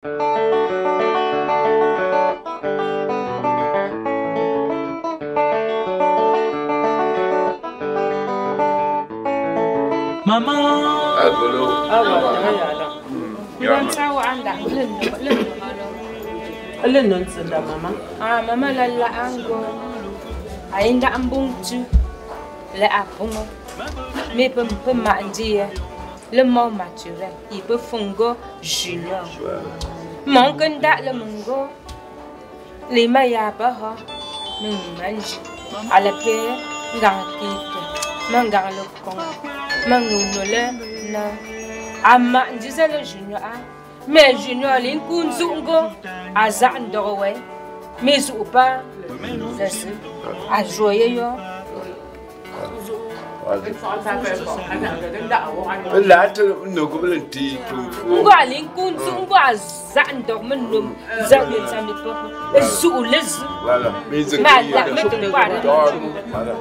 Maman. Mama la ango. Ainda ambungtu. Le apungo. Mais peut m'indier. Le mot maturé. Il peut fungo junior. Mon ganda le mungo. Les mayaba ha. Mange. À la paix. Garantite. Mangar le con. Mangunole. Non. Ama disait le junior. Mais junior l'incun zungo. Azan dorwe. Mais ou pas. À jouer yo. La no go ti tu. Ngwalin kunzu ngwa zan dormen num zan sami po. Zules. Voilà. Mais c'est Ma la metu para. Voilà.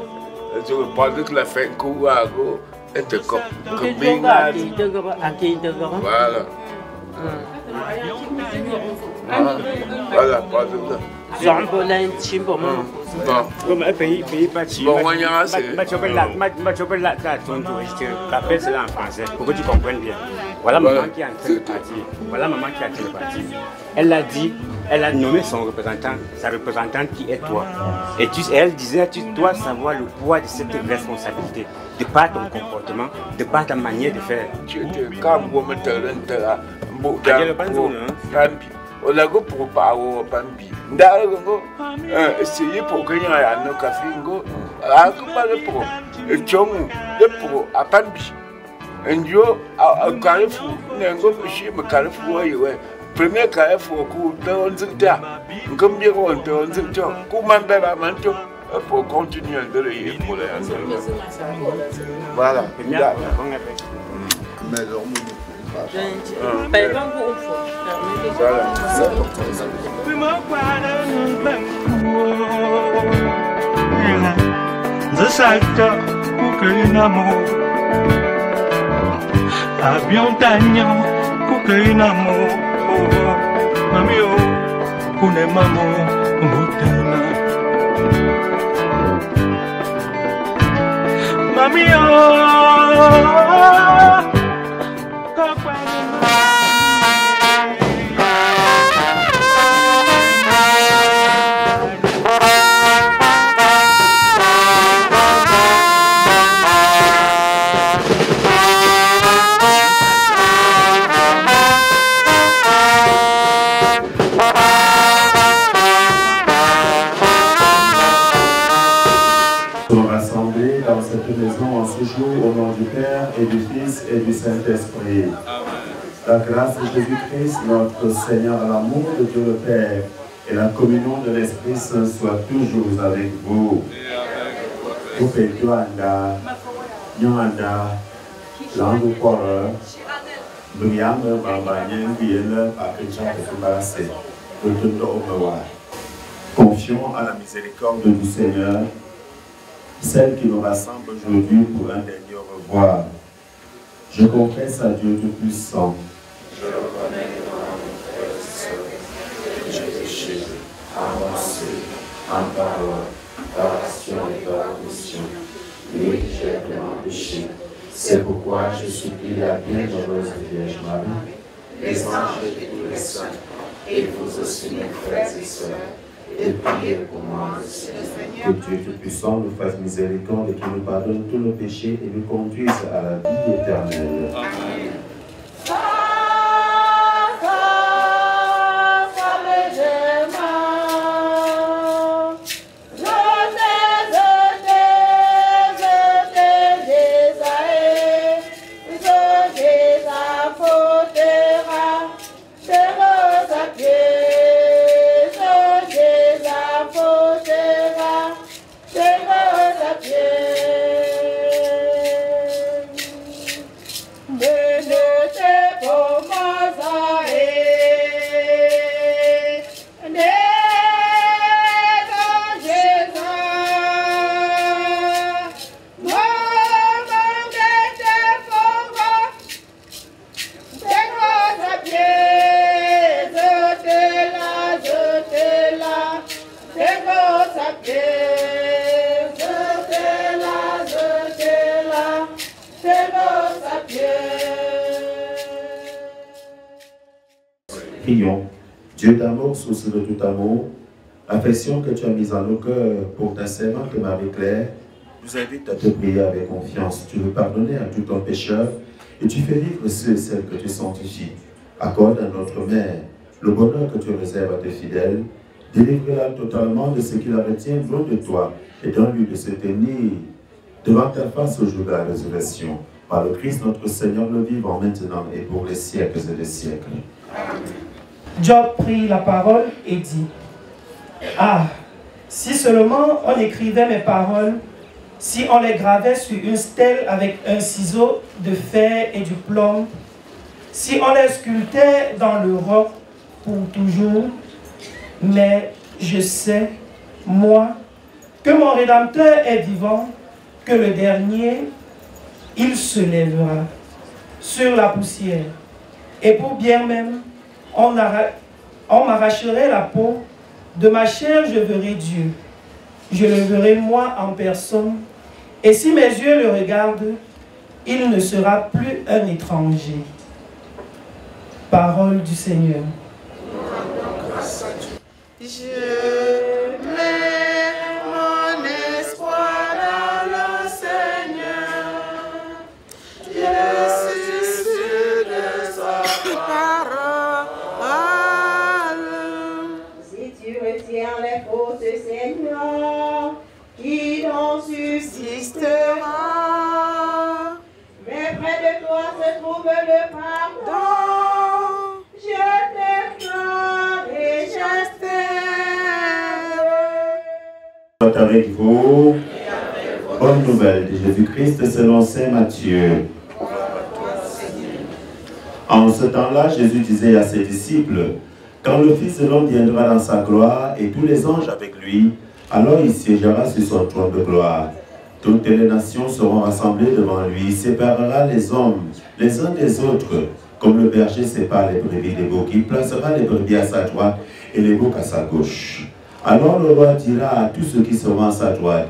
Je pas de la fin go et de cop. Voilà. Voilà, pas de ça. Comme un pays bâti. Bon, on y a assez. Rappelle cela en français pour que tu comprennes bien. Voilà maman qui est en train de partir. Voilà maman qui est en train de partir. Elle a dit, elle a nommé son représentant, sa représentante qui est toi. Et elle disait, tu dois savoir le poids de cette responsabilité, de par ton comportement, de par ta manière de faire. Tu es comme vous me tenez là. On a go pour pas au Bambi. D'ailleurs, essayez pour gagner un café. A pas le pro. Et Chong, le pro à Bambi. Et yo, à Carrefour, n'engo chez me Carrefour, premier Carrefour, dans Zita. Comme bien on dans Zita. Comment belle à manteau pour continuer de le pour les voilà. Mais Au nom du Père et du Fils et du Saint-Esprit. La grâce de Jésus-Christ, notre Seigneur, l'amour de Dieu le Père et la communion de l'Esprit Saint soient toujours avec vous. Vous faites Yoanda, Yoanda, Langue Quarre, Briam, Bambanyen, Biel, Pakecha, Kubase, Rotundo Omewa. Confions à la miséricorde du Seigneur, celle qui nous rassemble aujourd'hui pour un dernier au revoir. Je confesse à Dieu Tout-Puissant. Je reconnais devant mon frère et sœur que j'ai péché en pensée, en parole, par action et par omission. Oui, j'ai vraiment péché. C'est pourquoi je supplie la bienheureuse Vierge Marie, les anges et tous les saints, et vous aussi mes frères et sœurs, et priez pour moi aussi. Que Dieu Tout-Puissant nous fasse miséricorde et qu'il nous pardonne tous nos péchés et nous conduise à la vie éternelle. Amen. Yes. Prions. Dieu d'amour, source de tout amour, l'affection que tu as mise en nos cœurs pour ta servante Marie-Claire, nous invite à te prier avec confiance. Tu veux pardonner à tout ton pécheur et tu fais vivre ceux et celles que tu sanctifies. Accorde à notre mère le bonheur que tu réserves à tes fidèles. Délivre-la totalement de ce qui la retient loin de toi et donne-lui de se tenir devant ta face au jour de la résurrection. Par le Christ notre Seigneur le vivant maintenant et pour les siècles et des siècles. Job prit la parole et dit: Ah, si seulement on écrivait mes paroles, si on les gravait sur une stèle avec un ciseau de fer et du plomb, si on les sculptait dans le roc pour toujours, mais je sais, moi, que mon Rédempteur est vivant, que le dernier, il se lèvera sur la poussière. Et pour bien même, on m'arracherait la peau, de ma chair je verrai Dieu. Je le verrai moi en personne, et si mes yeux le regardent, il ne sera plus un étranger. Parole du Seigneur. Je mets mon espoir dans le Seigneur. Je suis sûr de sa parole. Si tu retiens les fausses, Seigneur, qui donc subsistera. Mais près de toi se trouve le pardon. Je t'acclame et j'espère. Soit avec vous. Bonne nouvelle de Jésus-Christ selon saint Matthieu. En ce temps-là, Jésus disait à ses disciples: quand le Fils de l'homme viendra dans sa gloire et tous les anges avec lui, alors il siégera sur son trône de gloire. Toutes les nations seront rassemblées devant lui. Il séparera les hommes les uns des autres, comme le berger sépare les brebis des boucs. Il placera les brebis à sa droite et les boucs à sa gauche. Alors le roi dira à tous ceux qui seront à sa droite: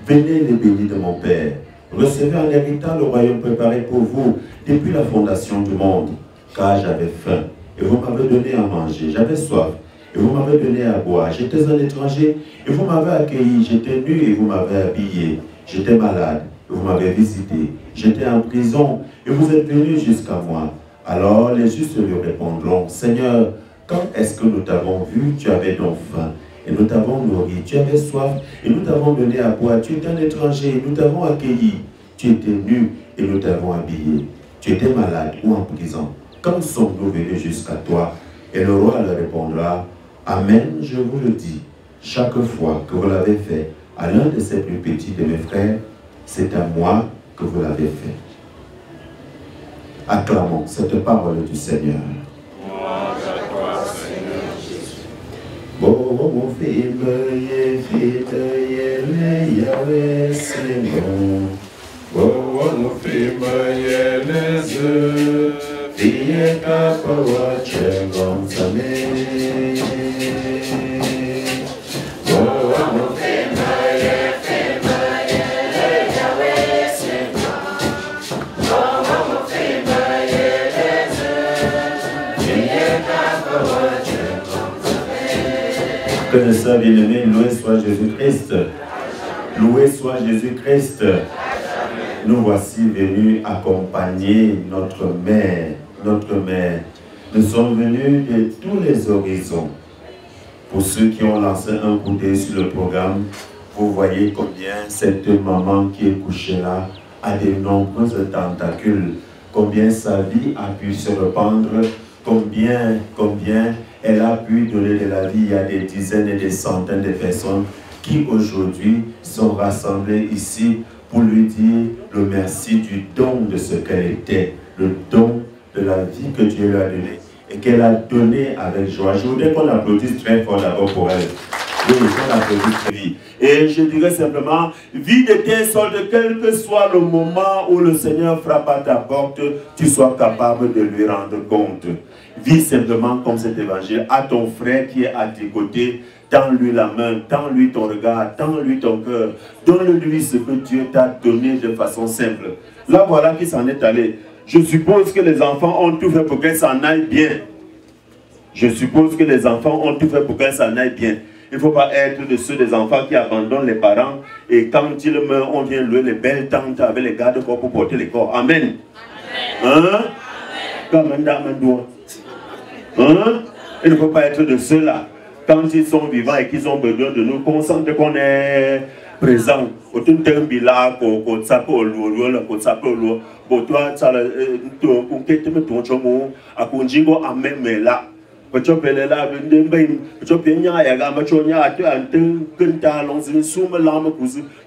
venez les bénis de mon Père, recevez en héritant le royaume préparé pour vous depuis la fondation du monde. Car j'avais faim, et vous m'avez donné à manger. J'avais soif, et vous m'avez donné à boire. J'étais un étranger, et vous m'avez accueilli. J'étais nu, et vous m'avez habillé. J'étais malade, et vous m'avez visité. J'étais en prison, et vous êtes venus jusqu'à moi. Alors les justes lui répondront: Seigneur, quand est-ce que nous t'avons vu? Tu avais donc faim, et nous t'avons nourri. Tu avais soif, et nous t'avons donné à boire. Tu étais un étranger, et nous t'avons accueilli. Tu étais nu, et nous t'avons habillé. Tu étais malade ou en prison. Quand sommes-nous venus jusqu'à toi? Et le roi leur répondra: Amen, je vous le dis, chaque fois que vous l'avez fait à l'un de ces plus petits de mes frères, c'est à moi que vous l'avez fait. Acclamons cette parole du Seigneur. Louange à toi, Seigneur Jésus. Bon, mon fils, Yahweh, c'est bon. Bon, mon fils, Diye kapawa chegom same. Que le Saint bien-aimé, loué soit Jésus-Christ. Loué soit Jésus-Christ. Nous voici venus accompagner notre mère. Notre mère. Nous sommes venus de tous les horizons. Pour ceux qui ont lancé un coup d'œil sur le programme, vous voyez combien cette maman qui est couchée là a de nombreuses tentacules, combien sa vie a pu se répandre, combien elle a pu donner de la vie. Il y a des dizaines et des centaines de personnes qui aujourd'hui sont rassemblées ici pour lui dire le merci du don de ce qu'elle était, le don de la vie que Dieu lui a donnée et qu'elle a donné avec joie. Je voudrais qu'on applaudisse très fort d'abord pour elle. Oui, qu'on applaudisse très vite. Et je dirais simplement, vie de tes soldes, quel que soit le moment où le Seigneur frappe à ta porte, tu sois capable de lui rendre compte. Vis simplement comme cet évangile à ton frère qui est à tes côtés. Tends-lui la main, tends-lui ton regard, tends-lui ton cœur. Donne-lui ce que Dieu t'a donné de façon simple. Là, voilà qui s'en est allé. Je suppose que les enfants ont tout fait pour qu'elle s'en aille bien. Je suppose que les enfants ont tout fait pour qu'elle s'en aille bien. Il ne faut pas être de ceux des enfants qui abandonnent les parents et quand ils meurent, on vient louer les belles tantes avec les gardes-corps pour porter les corps. Amen. Hein? Hein? Il ne faut pas être de ceux-là. Quand ils sont vivants et qu'ils ont besoin de nous, concentre qu'on est présent. Autant d'un bilan, qu'on s'appelle au lourd, qu'on s'appelle au lourd. Bon, toi, tu as le ton chomo, à Conjigo, à même là. Parce que là, parce que il y a un machonia, un quintal, on se soumet l'âme,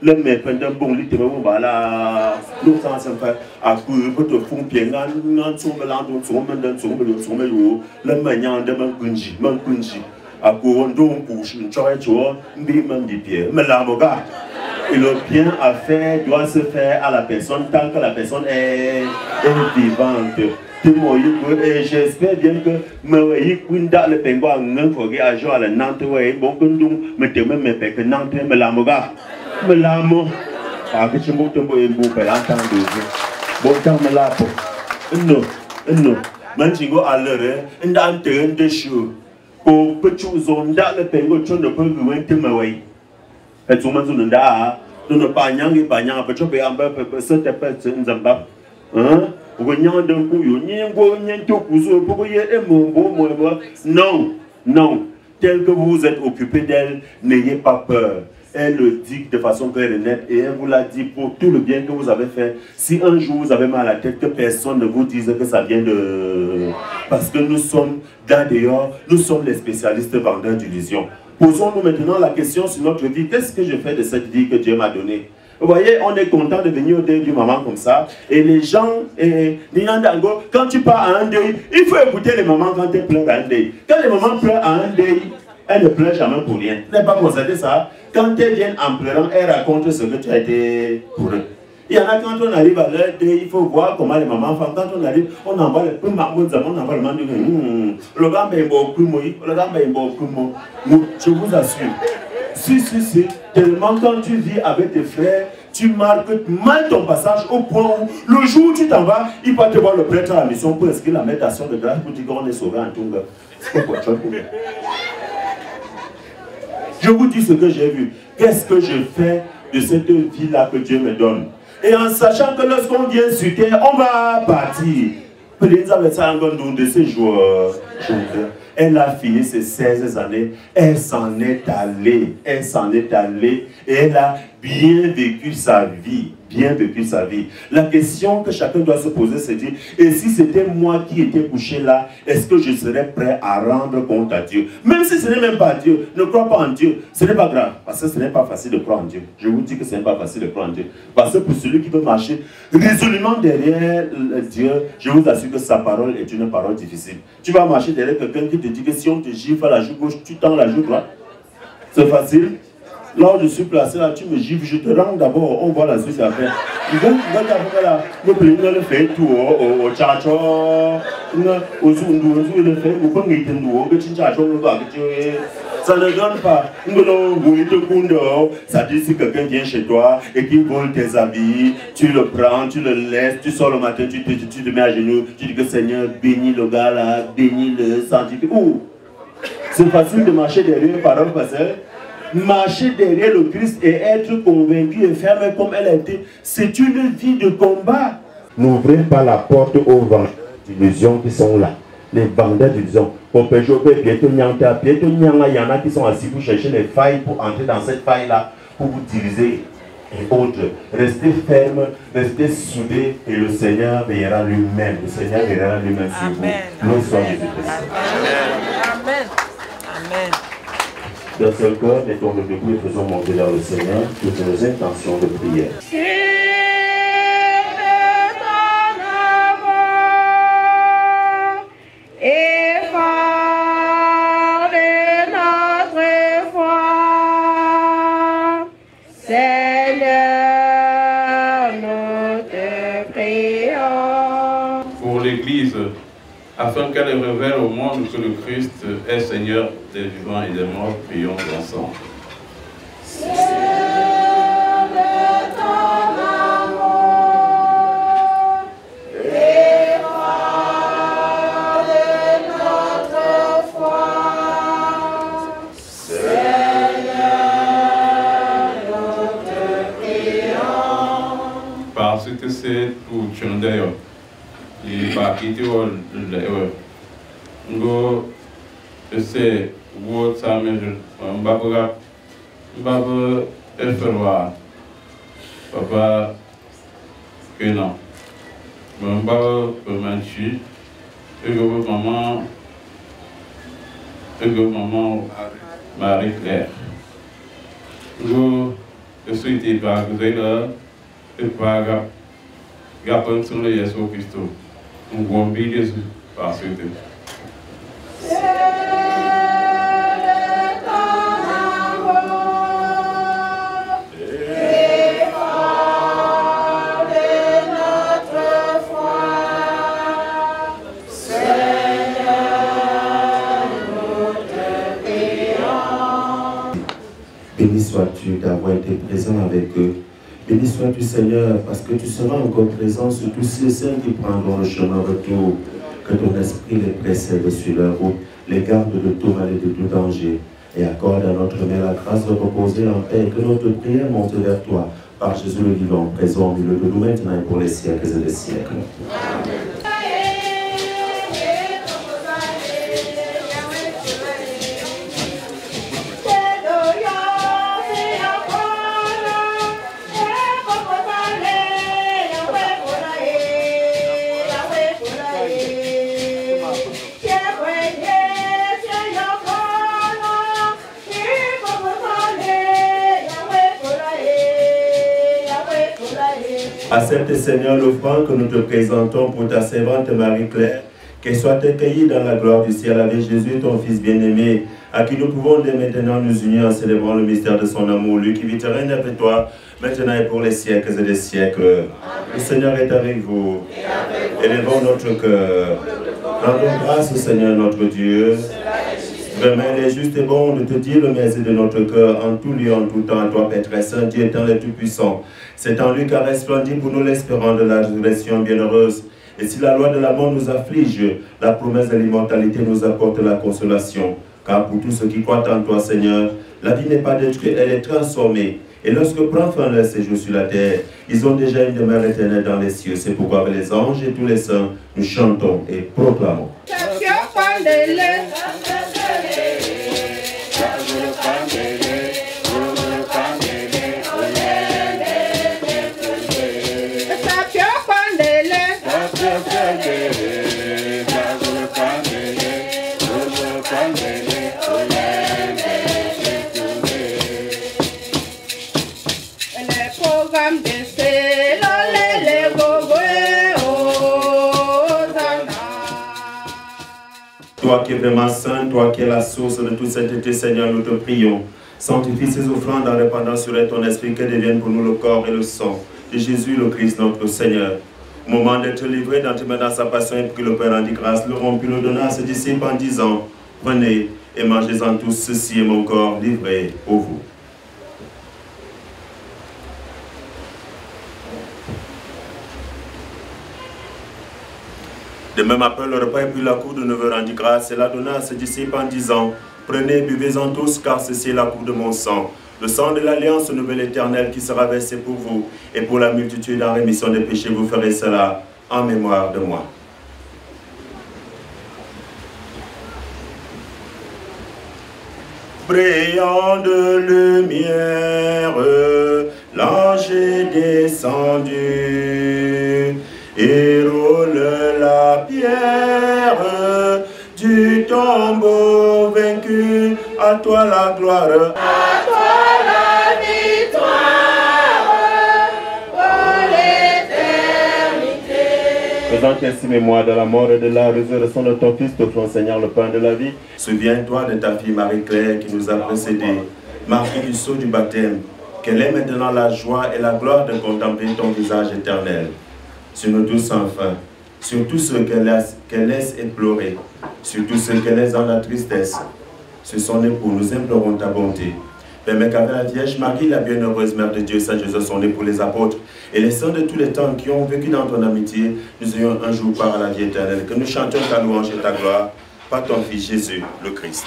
le mec, pendant bon lit, voilà, l'autre s'en fait, à coup, pour te fond, bien, non, son mélange, son le maniant de Mankunji, à coup, on donne couche, une choix, un bimman du pied, mais l'avocat. Et le bien à faire doit se faire à la personne tant que la personne est vivante. Et j'espère bien que le pingouin ne faut pas jouer à la Nantes. Bon, mais tu me mets que Nantes, mais la moga. Mais la mo. Ah, que tu m'as dit que tu peux l'entendre. Bon, tant me la po. Non. Mantingo à l'heure, un dante de chou. Pour petit zone dans le pingouin, tu ne peux pas te me. Et tout le monde n'a pas nyang et pas nyang, parce que un peu cette personne zamba. Hein? Non, tel que vous êtes occupé d'elle, n'ayez pas peur. Elle le dit de façon claire et nette et elle vous l'a dit pour tout le bien que vous avez fait. Si un jour vous avez mal à la tête, que personne ne vous dise que ça vient de... Parce que nous sommes, d'ailleurs, nous sommes les spécialistes vendeurs d'illusions. Posons-nous maintenant la question sur notre vie. Qu'est-ce que je fais de cette vie que Dieu m'a donnée? Vous voyez, on est content de venir au deuil du maman comme ça. Et les gens, quand tu pars à un deuil, il faut écouter les mamans quand elles pleurent à un deuil. Quand les mamans pleurent à un deuil, elles ne pleurent jamais pour rien. Vous n'avez pas constaté ça? Quand elles viennent en pleurant, elles racontent ce que tu as été pour eux. Il y en a quand on arrive à l'heure deuil, il faut voir comment les mamans font. Quand on arrive, on envoie le on envoie le mandu. Le gamba est beau, le gamba est beau. Je vous assure. Si. Tellement quand tu vis avec tes frères, tu marques mal ton passage au point où le jour où tu t'en vas, il va te voir le prêtre à la mission pour inscrire la méditation de grâce pour dire qu'on est sauvé en Tonga. Je vous dis ce que j'ai vu. Qu'est-ce que je fais de cette vie-là que Dieu me donne? Et en sachant que lorsqu'on vient sur terre, on va partir. De ces jours, elle a fini ses 16 années, elle s'en est allée, et elle a bien vécu sa vie, La question que chacun doit se poser, c'est dire, et si c'était moi qui étais couché là, est-ce que je serais prêt à rendre compte à Dieu? Même si ce n'est même pas Dieu, ne crois pas en Dieu, ce n'est pas grave, parce que ce n'est pas facile de croire en Dieu. Je vous dis que ce n'est pas facile de croire en Dieu, parce que pour celui qui veut marcher résolument derrière Dieu, je vous assure que sa parole est une parole difficile. Tu vas marcher derrière quelqu'un qui te dit que si on te gifle à la joue gauche, tu tends la joue droite. C'est facile. Là où je suis placé, là, tu me gifles, je te rends d'abord, on voit la suite après. Ça ne donne pas. Ça dit si quelqu'un vient chez toi et qu'il vole tes habits, tu le prends, tu le laisses, tu sors le matin, tu te mets à genoux, tu dis que Seigneur, bénis le gars là, bénis-le, sanctifie. C'est facile de marcher derrière une parole pasteur. Marcher derrière le Christ et être convaincu et ferme comme elle a été, c'est une vie de combat. N'ouvrez pas la porte aux vendeurs d'illusions qui sont là. Les vendeurs d'illusions. Il y en a qui sont assis pour chercher les failles pour entrer dans cette faille-là, pour vous diriger et autres. Restez ferme, restez soudés et le Seigneur veillera lui-même. Le Seigneur veillera lui-même sur vous. Nous sommes Jésus-Christ. Amen. Amen. D'un seul cœur, mettons-nous debout et faisons monter vers le Seigneur toutes nos intentions de prière. Et fort de notre foi, Seigneur, nous te prions. Pour l'Église, afin qu'elle révèle au monde que le Christ est Seigneur des vivants et des morts, prions ensemble. Et fort de notre foi, c'est tout chante d'ailleurs. Il va quitter le ngo c'est wo ça mais mbaba eferwa papa que non mbaba manchi et maman Marie-Claire ngo je suis été par là et par Gapon sur le Yesu Christo. Un bon billet par ce temps. Béni sois-tu d'avoir été présent avec eux. Béni sois-tu, Seigneur, parce que tu seras encore présent sur tous ces saints qui prendront le chemin retour. Que ton esprit les précède sur leur route, les garde de tout mal et de tout danger. Et accorde à notre mère la grâce de reposer en paix. Que notre prière monte vers toi, par Jésus le vivant, présent au milieu de nous maintenant et pour les siècles et des siècles. Amen. Accepte, Seigneur, l'offrande que nous te présentons pour ta servante Marie-Claire, qu'elle soit accueillie dans la gloire du ciel avec Jésus, ton Fils bien-aimé, à qui nous pouvons dès maintenant nous unir en célébrant le mystère de son amour, lui qui vit et règne avec toi, maintenant et pour les siècles et des siècles. Amen. Le Seigneur est avec vous. Élevons notre cœur. Rendons grâce au Seigneur notre Dieu. Vraiment, il est juste et bon de te dire le merci de notre cœur en tout lieu, en tout temps, à toi, Père très saint, Dieu éternel tout-puissant. C'est en lui qu'a resplendi pour nous l'espérance de la résurrection bienheureuse. Et si la loi de la mort nous afflige, la promesse de l'immortalité nous apporte la consolation. Car pour tous ceux qui croient en toi, Seigneur, la vie n'est pas détruite, elle est transformée. Et lorsque prend fin leur séjour sur la terre, ils ont déjà une demeure éternelle dans les cieux. C'est pourquoi avec les anges et tous les saints, nous chantons et proclamons. Toi qui es vraiment saint, toi qui es la source de toute sainteté, Seigneur, nous te prions. Sanctifie ces offrandes en répandant sur elles ton esprit, que deviennent pour nous le corps et le sang de Jésus le Christ, notre Seigneur. Au moment d'être livré dans sa passion et que le Père rendit grâce, le rompit, le donna à ses disciples en disant, venez et mangez-en tous, ceci est mon corps livré pour vous. De même après le repas et puis la coupe de neveu rendit grâce et la donna à ses disciples en disant, prenez, buvez-en tous, car ceci est la coupe de mon sang, le sang de l'alliance nouvelle éternelle qui sera versé pour vous et pour la multitude en rémission des péchés. Vous ferez cela en mémoire de moi. Brillant de lumière, l'ange est descendu et roule la pierre du tombeau vaincu. À toi la gloire, à toi la victoire pour l'éternité. Faisant ainsi mémoire de la mort et de la résurrection de ton Fils, t'offrons, Seigneur, le pain de la vie. Souviens-toi de ta fille Marie-Claire qui nous a précédés, marquée du sceau du baptême, qu'elle ait maintenant la joie et la gloire de contempler ton visage éternel. Sur nous tous enfin, sur tous ceux qu'elle laisse éplorés, sur tous ceux qu'elle laisse dans la tristesse, sur son époux, nous implorons ta bonté. Permets qu'avec la Vierge Marie, la bienheureuse Mère de Dieu, Saint Joseph, son époux, les apôtres, et les saints de tous les temps qui ont vécu dans ton amitié, nous ayons un jour part à la vie éternelle, que nous chantions ta louange et ta gloire, par ton Fils Jésus, le Christ.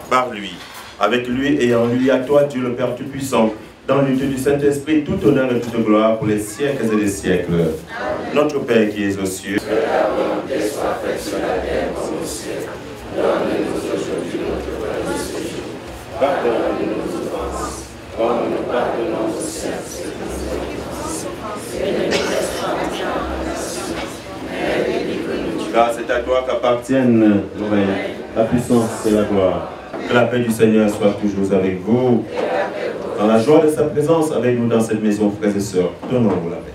Par lui, avec lui et en lui, à toi, Dieu le Père Tout-Puissant, dans l'unité du Saint-Esprit, tout honneur et toute gloire pour les siècles et des siècles. Amen. Notre Père qui es aux cieux, que ta volonté soit faite sur la terre comme au ciel. Donne-nous aujourd'hui notre pain de ce jour. Pardonne-nous nos offenses, comme nous pardonnons aussi à ceux qui nous offensent. Et ne nous laisse pas entrer en tentation, mais délivre-nous du mal. Car c'est à toi qu'appartiennent le règne, la puissance et la gloire. Que la paix du Seigneur soit toujours avec vous. Dans la joie de sa présence avec nous dans cette maison, frères et sœurs, donnons-nous la paix.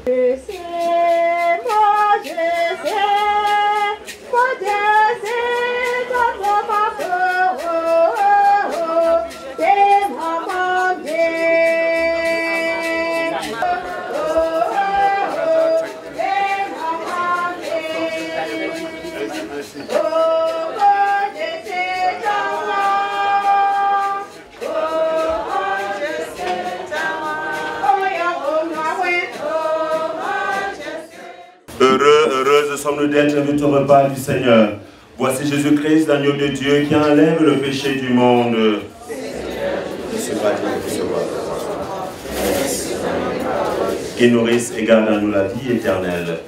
Heureuse sommes-nous d'être notre repas du Seigneur. Voici Jésus-Christ, l'agneau de Dieu qui enlève le péché du monde. Qui nourrisse et garde en nous la vie éternelle.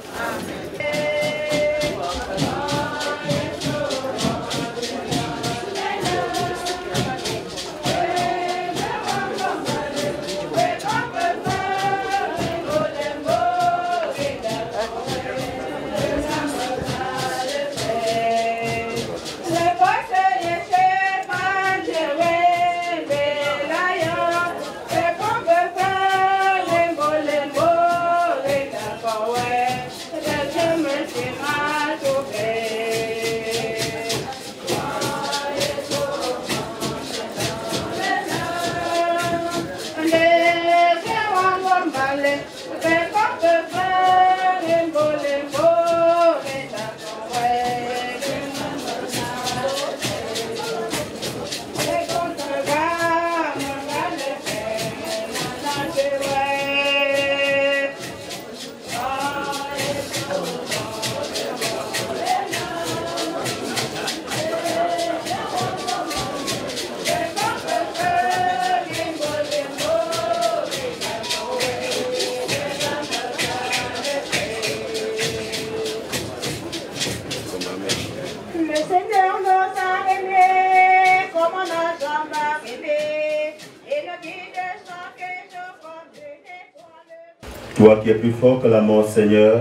Toi qui es plus fort que la mort, Seigneur,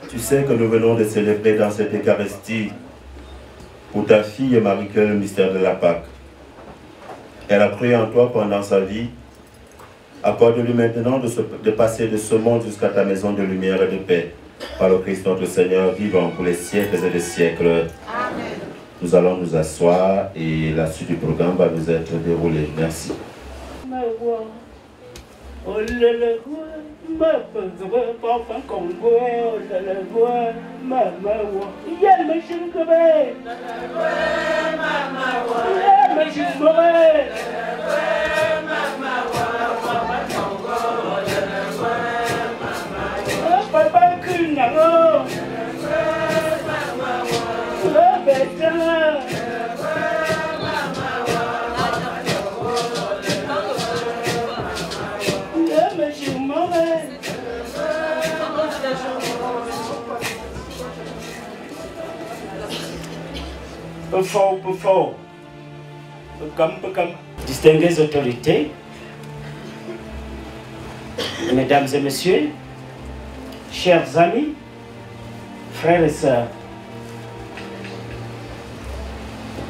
tu sais que nous venons de célébrer dans cette Eucharistie pour ta fille Marie-Claire le mystère de la Pâque. Elle a cru en toi pendant sa vie. Accorde-lui maintenant de passer de ce monde jusqu'à ta maison de lumière et de paix. Par le Christ notre Seigneur, vivant pour les siècles et des siècles. Amen. Nous allons nous asseoir et la suite du programme va nous être déroulée. Merci. Distinguées autorités, mesdames et messieurs, chers amis, frères et sœurs,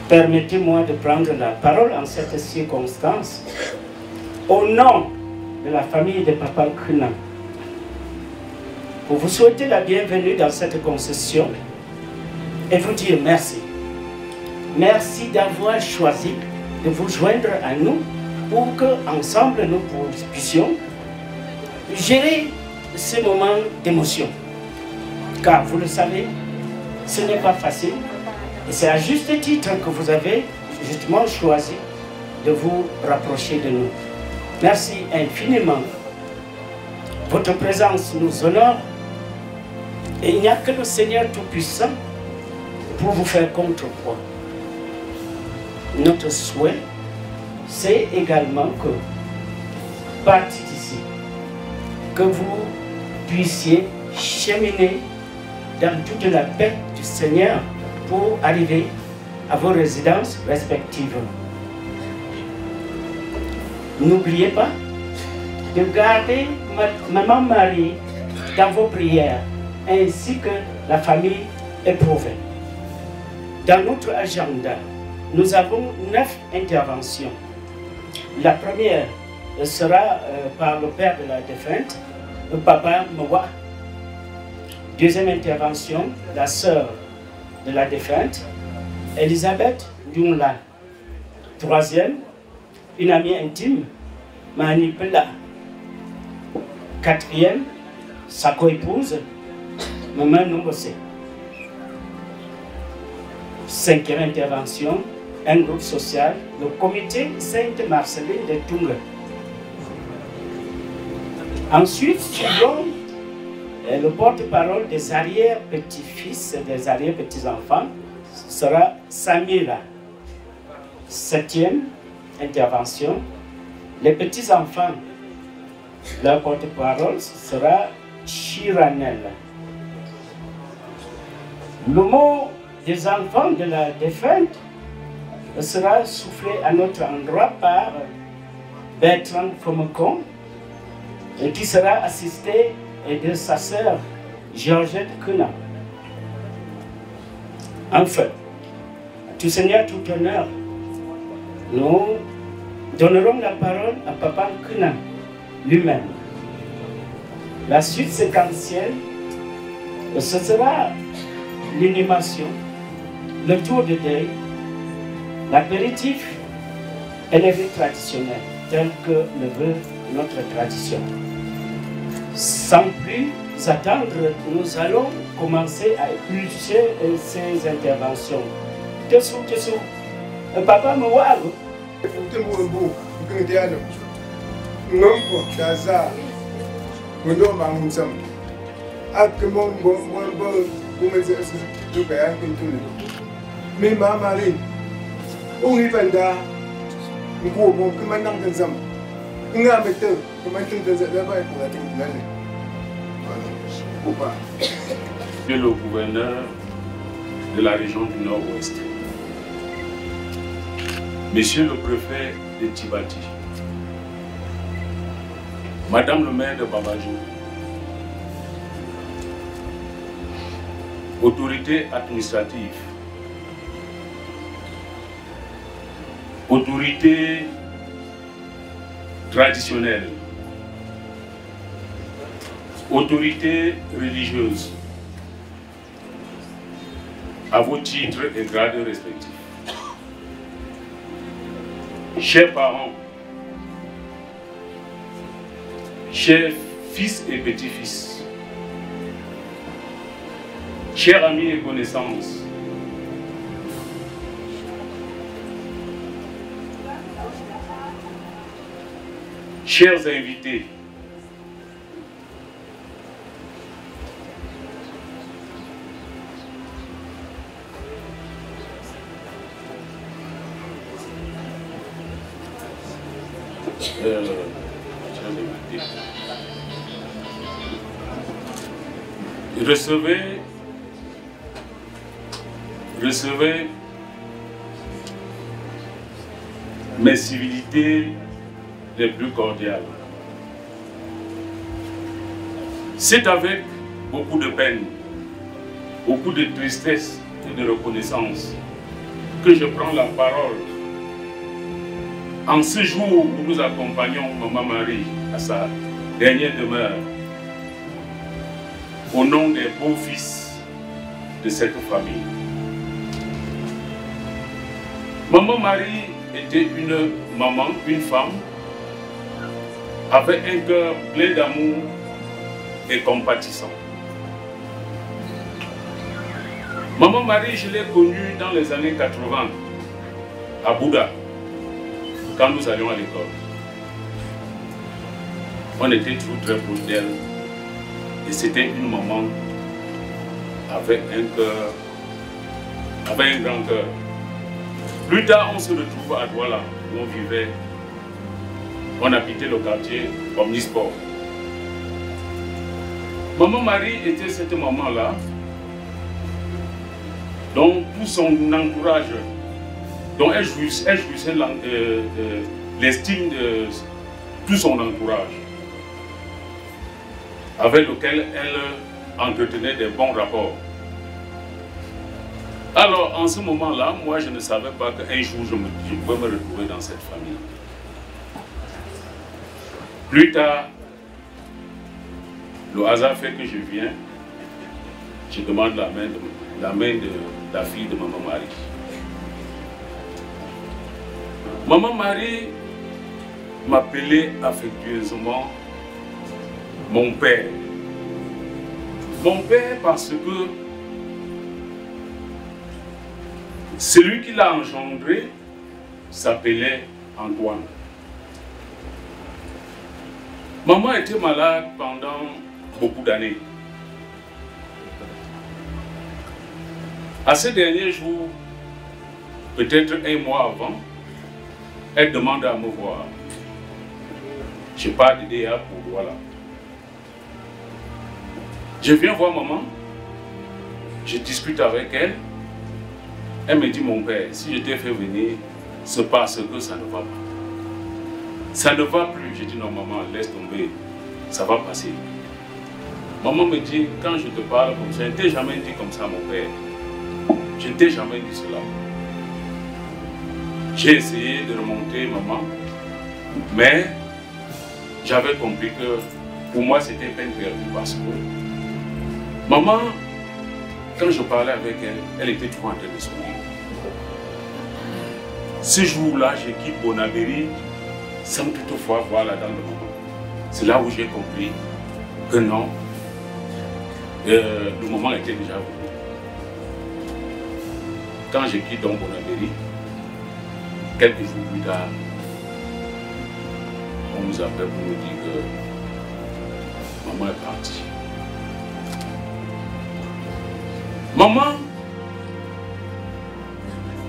permettez-moi de prendre la parole en cette circonstance au nom de la famille de Papa Nkuna pour vous souhaiter la bienvenue dans cette concession et vous dire merci. Merci d'avoir choisi de vous joindre à nous pour qu'ensemble nous puissions gérer ces moments d'émotion. Car vous le savez, ce n'est pas facile et c'est à juste titre que vous avez justement choisi de vous rapprocher de nous. Merci infiniment. Votre présence nous honore et il n'y a que le Seigneur Tout-Puissant pour vous faire contrepoids. Notre souhait, c'est également que partie d'ici. Que vous puissiez cheminer dans toute la paix du Seigneur pour arriver à vos résidences respectives. N'oubliez pas de garder Maman Marie dans vos prières, ainsi que la famille éprouvée. Dans notre agenda, nous avons 9 interventions. La première sera par le père de la défunte, le papa Mwa. Deuxième intervention, la sœur de la défunte, Elisabeth Dungla. Troisième, une amie intime, Mani Pela. Quatrième, sa coépouse, Maman Nombose. Cinquième intervention, un groupe social, le comité Sainte-Marceline de Tunga. Ensuite, suivons le porte-parole des arrière-petits-fils et des arrière-petits-enfants, sera Samira. Septième intervention, les petits-enfants, leur porte-parole sera Chiranel. Le mot des enfants de la défunte sera soufflé à notre endroit par Bertrand Fomocon, qui sera assisté de sa sœur Georgette Kuna. Enfin, tout Seigneur, tout honneur, nous donnerons la parole à Papa Kuna lui-même. La suite séquentielle, ce sera l'inhumation, le tour de deuil, l'apéritif et les rites traditionnels, tels que le veut notre tradition. Sans plus attendre, nous allons commencer à éplucher ces interventions. Tessou, Papa Mwago. Mais ma Marie, on y va là, on va bon que maintenant dans un, on a mettre que maintenant dans un là-bas pour la tête de le gouverneur de la région du Nord-Ouest, Monsieur le préfet de Tibati, Madame le maire de Babajou, autorité administrative, autorité traditionnelle, autorité religieuse, à vos titres et grades respectifs. Chers parents, chers fils et petits-fils, chers amis et connaissances, chers invités, recevez mes civilités les plus cordiales. C'est avec beaucoup de peine, beaucoup de tristesse et de reconnaissance que je prends la parole en ce jour où nous accompagnons Maman Marie à sa dernière demeure, au nom des beaux-fils de cette famille. Maman Marie était une maman, une femme, avec un cœur plein d'amour et compatissant. Maman Marie, je l'ai connue dans les années 80, à Bouddha, quand nous allions à l'école. On était toujours très proches d'elle. Et c'était une maman avec un cœur, avec un grand cœur. Plus tard, on se retrouve à Douala, où on vivait On habitait le quartier Omnisport. Maman Marie était cette maman-là, dont tout son entourage, dont elle jouissait l'estime de tout son entourage, avec lequel elle entretenait des bons rapports. Alors, en ce moment-là, moi, je ne savais pas qu'un jour, je pouvais me retrouver dans cette famille. Plus tard, le hasard fait que je viens, je demande la main de la fille de Maman Marie. Maman Marie m'appelait affectueusement mon père. Mon père parce que celui qui l'a engendré s'appelait Antoine. Maman était malade pendant beaucoup d'années. À ce dernier jour, peut-être un mois avant, elle demande à me voir. Je pars de DA pour voilà. Je viens voir maman, je discute avec elle. Elle me dit, mon père, si je t'ai fait venir, c'est parce que ça ne va pas. Ça ne va plus. Je dis, non maman, laisse tomber, ça va passer. Maman me dit, quand je te parle comme ça, je ne t'ai jamais dit comme ça, mon père. Je ne t'ai jamais dit cela. J'ai essayé de remonter, maman, mais j'avais compris que pour moi c'était peine perdue parce que maman, quand je parlais avec elle, elle était toujours en train de sourire. Ce jour-là, je quitte Bonabéry sans toutefois voir la dent de maman. C'est là où j'ai compris que non, le moment était déjà venu. Quand je quitte donc Bonabéry, quelques jours plus tard, on nous appelle pour nous dire que maman est partie. Maman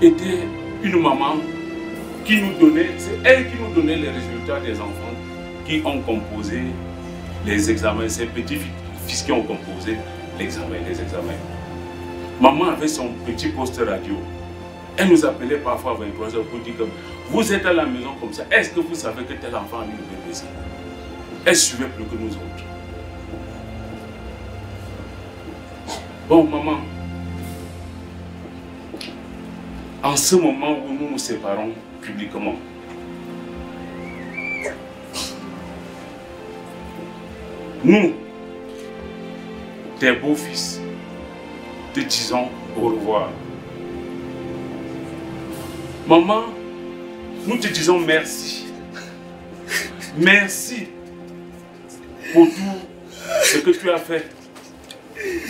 était une maman qui nous donnait, c'est elle qui nous donnait les résultats des enfants qui ont composé les examens, ces petits fils qui ont composé les examens. Maman avait son petit poste radio. Elle nous appelait parfois à 23h pour dire que vous êtes à la maison comme ça, est-ce que vous savez que tel enfant a mis le BBC? Elle suivait plus que nous autres. Bon, maman, en ce moment où nous nous séparons publiquement, nous, tes beaux-fils, te disons au revoir. Maman, nous te disons merci. Merci pour tout ce que tu as fait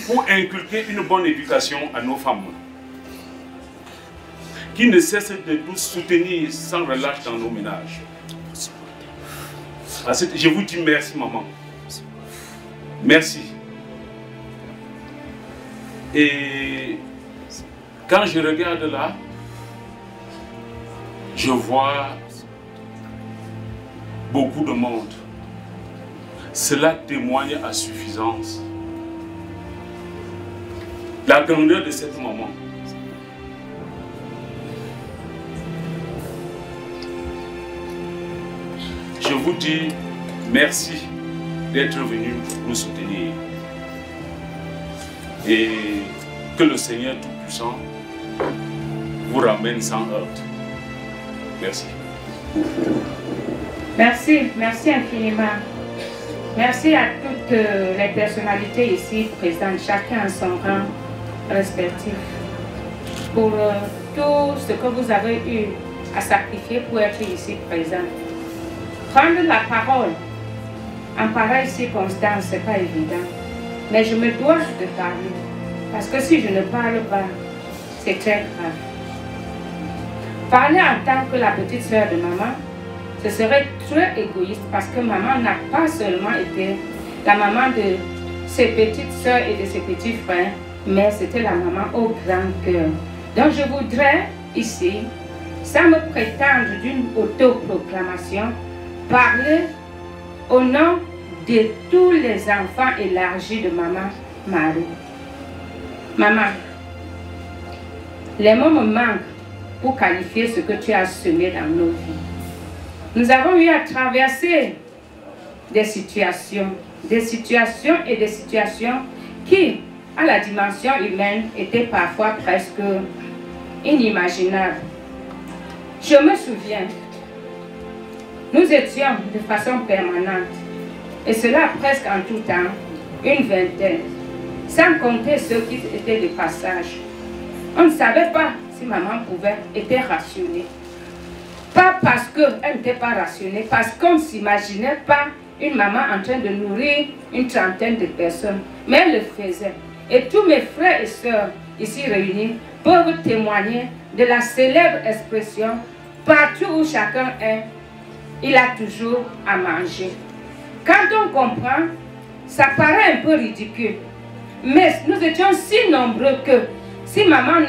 pour inculquer une bonne éducation à nos femmes qui ne cessent de nous soutenir sans relâche dans nos ménages. Je vous dis merci, maman. Merci. Et quand je regarde là, je vois beaucoup de monde. Cela témoigne à suffisance la grandeur de cette maman. Je vous dis merci d'être venu nous soutenir. Et que le Seigneur Tout-Puissant vous ramène sans heurte. Merci. Merci infiniment. Merci à toutes les personnalités ici présentes, chacun à son rang respectif, pour tout ce que vous avez eu à sacrifier pour être ici présent. Prendre la parole en pareille circonstance, ce n'est pas évident. Mais je me dois de parler, parce que si je ne parle pas, c'est très grave. Parler en tant que la petite sœur de maman, ce serait très égoïste parce que maman n'a pas seulement été la maman de ses petites sœurs et de ses petits frères, mais c'était la maman au grand cœur. Donc je voudrais ici, sans me prétendre d'une autoproclamation, parler au nom de tous les enfants élargis de Maman Marie. Maman, les mots me manquent pour qualifier ce que tu as semé dans nos vies. Nous avons eu à traverser des situations qui, à la dimension humaine, étaient parfois presque inimaginables. Je me souviens, nous étions de façon permanente, et cela presque en tout temps, une vingtaine, sans compter ceux qui étaient de passage. On ne savait pas si maman pouvait être rationnée. Pas parce qu'elle n'était pas rationnée, parce qu'on ne s'imaginait pas une maman en train de nourrir une trentaine de personnes. Mais elle le faisait. Et tous mes frères et sœurs ici réunis peuvent témoigner de la célèbre expression « Partout où chacun est, il a toujours à manger ». Quand on comprend, ça paraît un peu ridicule. Mais nous étions si nombreux que si maman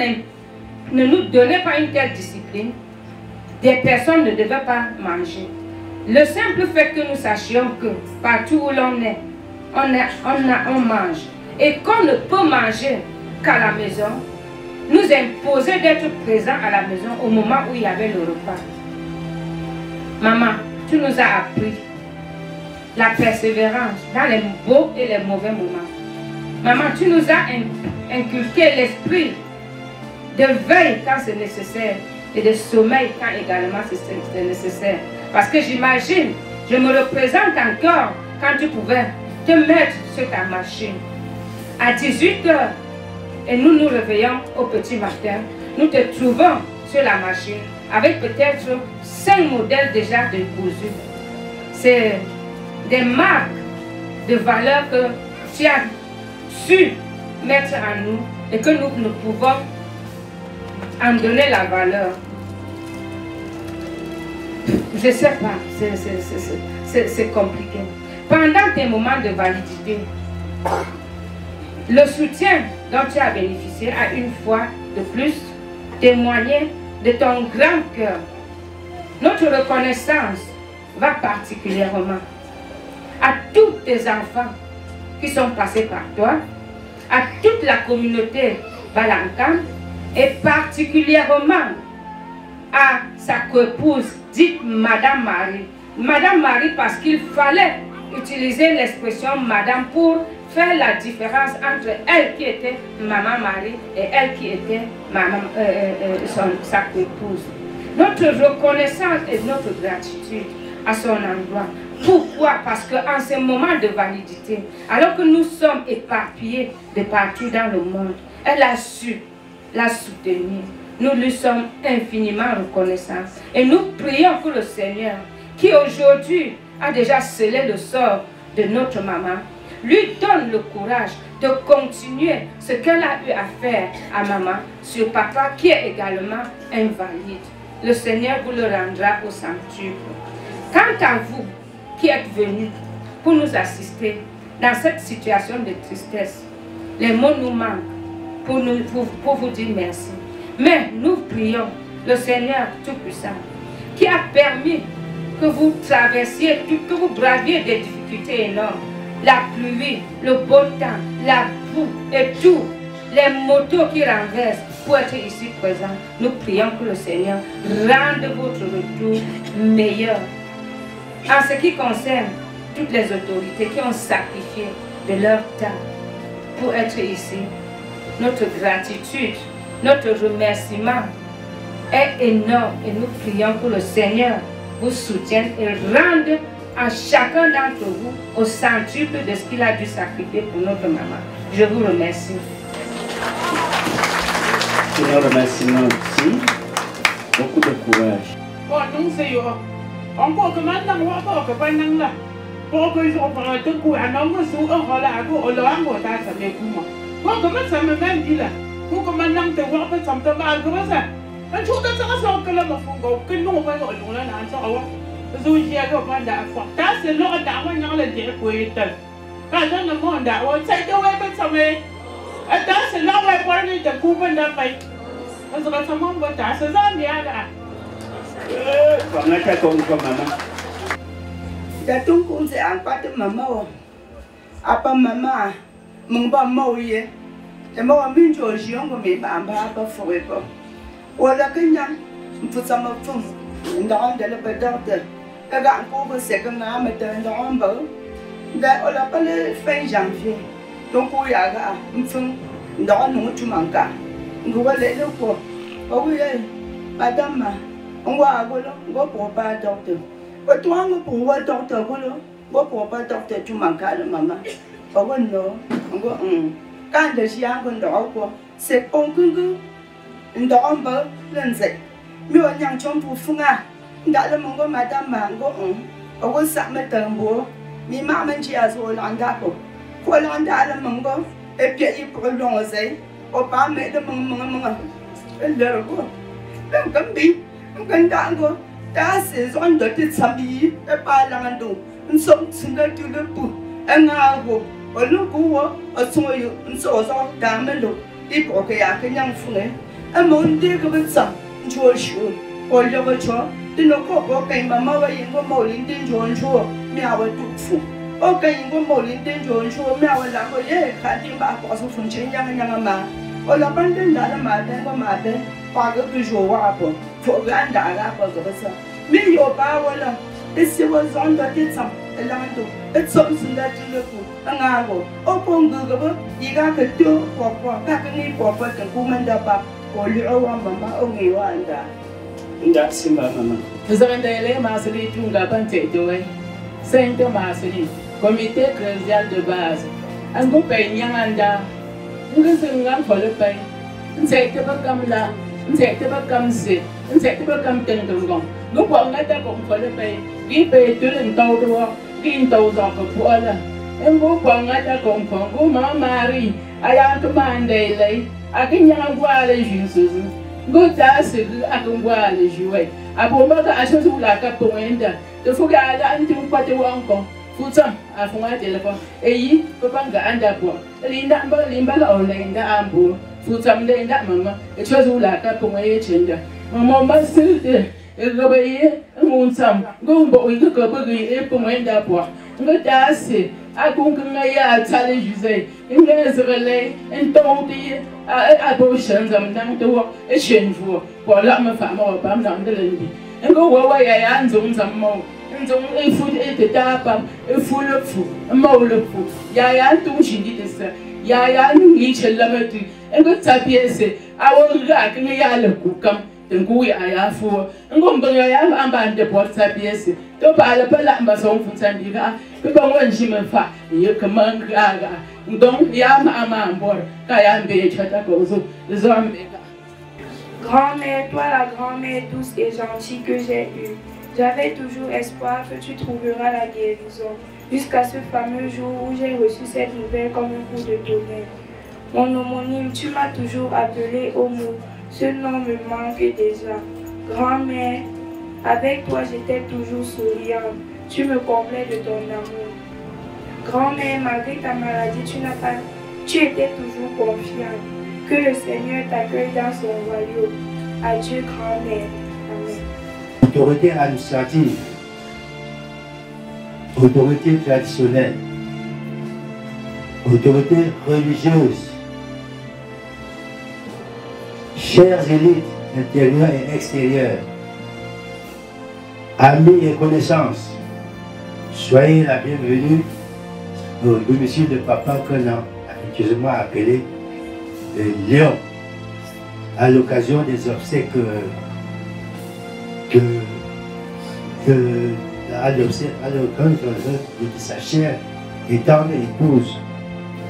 ne nous donnait pas une telle discipline, des personnes ne devaient pas manger. Le simple fait que nous sachions que partout où l'on est, on mange. Et qu'on ne peut manger qu'à la maison, nous imposait d'être présents à la maison au moment où il y avait le repas. Maman, tu nous as appris la persévérance dans les beaux et les mauvais moments. Maman, tu nous as inculqué l'esprit de veille quand c'est nécessaire et de sommeil quand également c'est nécessaire. Parce que j'imagine, je me représente encore quand tu pouvais te mettre sur ta machine à 18 h et nous nous réveillons au petit matin. Nous te trouvons sur la machine avec peut-être 5 modèles déjà de cousus. C'est des marques de valeur que tu as su mettre en nous et que nous pouvons en donner la valeur. Je ne sais pas, c'est compliqué. Pendant tes moments de validité, le soutien dont tu as bénéficié a une fois de plus témoigné de ton grand cœur. Notre reconnaissance va particulièrement à tous tes enfants qui sont passés par toi, à toute la communauté Balankan et particulièrement à sa coépouse dite Madame Marie. Madame Marie parce qu'il fallait utiliser l'expression Madame pour faire la différence entre elle qui était Maman Marie et elle qui était sa coépouse. Notre reconnaissance et notre gratitude à son endroit. Pourquoi? Parce qu'en ce moment de validité, alors que nous sommes éparpillés de partout dans le monde, elle a su la soutenir. Nous lui sommes infiniment reconnaissants. Et nous prions que le Seigneur, qui aujourd'hui a déjà scellé le sort de notre maman, lui donne le courage de continuer ce qu'elle a eu à faire à maman sur papa qui est également invalide. Le Seigneur vous le rendra au centuple. Quant à vous qui êtes venus pour nous assister dans cette situation de tristesse, les mots nous manquent pour vous dire merci. Mais nous prions le Seigneur Tout-Puissant qui a permis que vous traversiez, que vous braviez des difficultés énormes. La pluie, le beau temps, la boue et tout, les motos qui renversent pour être ici présents. Nous prions que le Seigneur rende votre retour meilleur. En ce qui concerne toutes les autorités qui ont sacrifié de leur temps pour être ici, notre gratitude, notre remerciement est énorme et nous prions que le Seigneur vous soutienne et rende à chacun d'entre vous au centuple de ce qu'il a dû sacrifier pour notre maman. Je vous remercie. Seigneur, remerciement aussi. Beaucoup de courage. Encore que maintenant, on va pas que pendant là. Pour que je reprenne tout coup, un homme sous un rôle à vous, on l'a encore à sa mécouma. Pour que ça me mène dit là. Pour que maintenant, tu vois pas ça me tombe comme ça. Un jour de ça, que l'homme a que nous, on va on a un sort. Zuji a go manda for. That's the Lord that one y'all did for it. I don't know more that one. Take the weapons away. And that's the Lord I wanted the coupon that way. As a someone but that's a Zambia. Datung kun se an pat mama apa mama mung ba mo ye e mo min jo jiong ko me ba ba fo e ko wala kanya fu sama fu ndon de le ba doctor ka ga ko ba se ka na me de ndon ba da ola pa le fin janvier donc ko ya ga fu ndon no tu manka ngo ba le ko o ye madame ngwa go lo go po ba doctor o tu ang po wa doctor go lo go pa doctor tu manka le mama o go no go kan de xiang go ndo go se ong gung ndo ang ba len se mi wa nyang chong pu fu nga nda le mong go madam ma go o go sa me tang bo mi ma men chi a so lan ga ko lan da le mong go e pye yi ko long se o pa me de mong le go ben kam bi kan da go ta se zon de ti sabi e pa lang ndo nsom tsinga tu le pu nga go o lu ku wo o so yu nso so da me lo I po ke ya ke nyang fu ne a mo ndi ke ben sa jo shu o le go cho ti no ko ko ke ma ma wa yin go mo lin tin jo chu mi a wa tu fu o ke yin go mo lin tin jo chu mi a wa la ko ye kha ti ba ko so fun chen yang yang ma o la ban den da ma den go ma den pa ge ku jo wa po fo ga da ga po go sa mi yo ba wa la esse was on the titsam elando it's something that you look angago o pongo go iga ka to ko ka ni po pa ka kumanda ba ko li o wa mama o ngi wa anda inda simba mama zanga ele masri tunga pante doy sente masri comité ecclésial de base ango pe nyanga ngizingam fole pe ntseke ba kamla ntseke ba kamse ntseke ba kam tengong lúc bọn người ta cũng phải về cái về tuyến tàu đó cái tàu giọt của phụ là em bố bọn người ta cũng phải bố má Mary ai ăn cái màn đây lấy cái nhà qua lấy chuyện gì bố ta sẽ cũng qua lấy chuyện bố má ta sẽ xuống là cái bông em đó tôi phụ cái anh chúng ta chơi ăn con phụ chăm phụ ngay telephone ấy bố bạn cái anh đã bố linda là ở đây đã ăn bố phụ chăm đây đã mà cái chơi xuống là cái bông ấy chuyện đó mà má xử Gabaye, Munsam, Gumbo, you could be a pomenda poor. But I say, I couldn't challenge you say, in there's a relay, and told the abortions I'm down to work a shameful, while I'm a farmer or Bam down the lady. And go away, I answer some more. And so a food at the tap, a full of food, a mole of food. Yayan too, she did this. Yayan each a lemon, and good tapia say, I will like a yellow come. Ngui ayafu ngombe yayam ambande porta piesi to pala pala mbaso mfutandika bibongo njimefa yekamanga ndong yam amambor kayambe chata kozo zombeka. Grand-mère, toi la grand-mère douce et gentille que j'ai eue, j'avais toujours espoir que tu trouveras la guérison jusqu'à ce fameux jour où j'ai reçu cette nouvelle comme un coup de tonnerre. Mon homonyme, tu m'as toujours appelé Homo. Ce nom me manque déjà. Grand-mère, avec toi j'étais toujours souriante. Tu me comblais de ton amour. Grand-mère, malgré ta maladie, tu étais toujours confiante. Que le Seigneur t'accueille dans son royaume. Adieu, grand-mère. Amen. Autorité administrative, autorité traditionnelle, autorité religieuse, chères élites intérieures et extérieures, amis et connaissances, soyez la bienvenue au domicile de Papa Conan, affectueusement appelé Léon, à l'occasion des obsèques de sa chère et tendre épouse,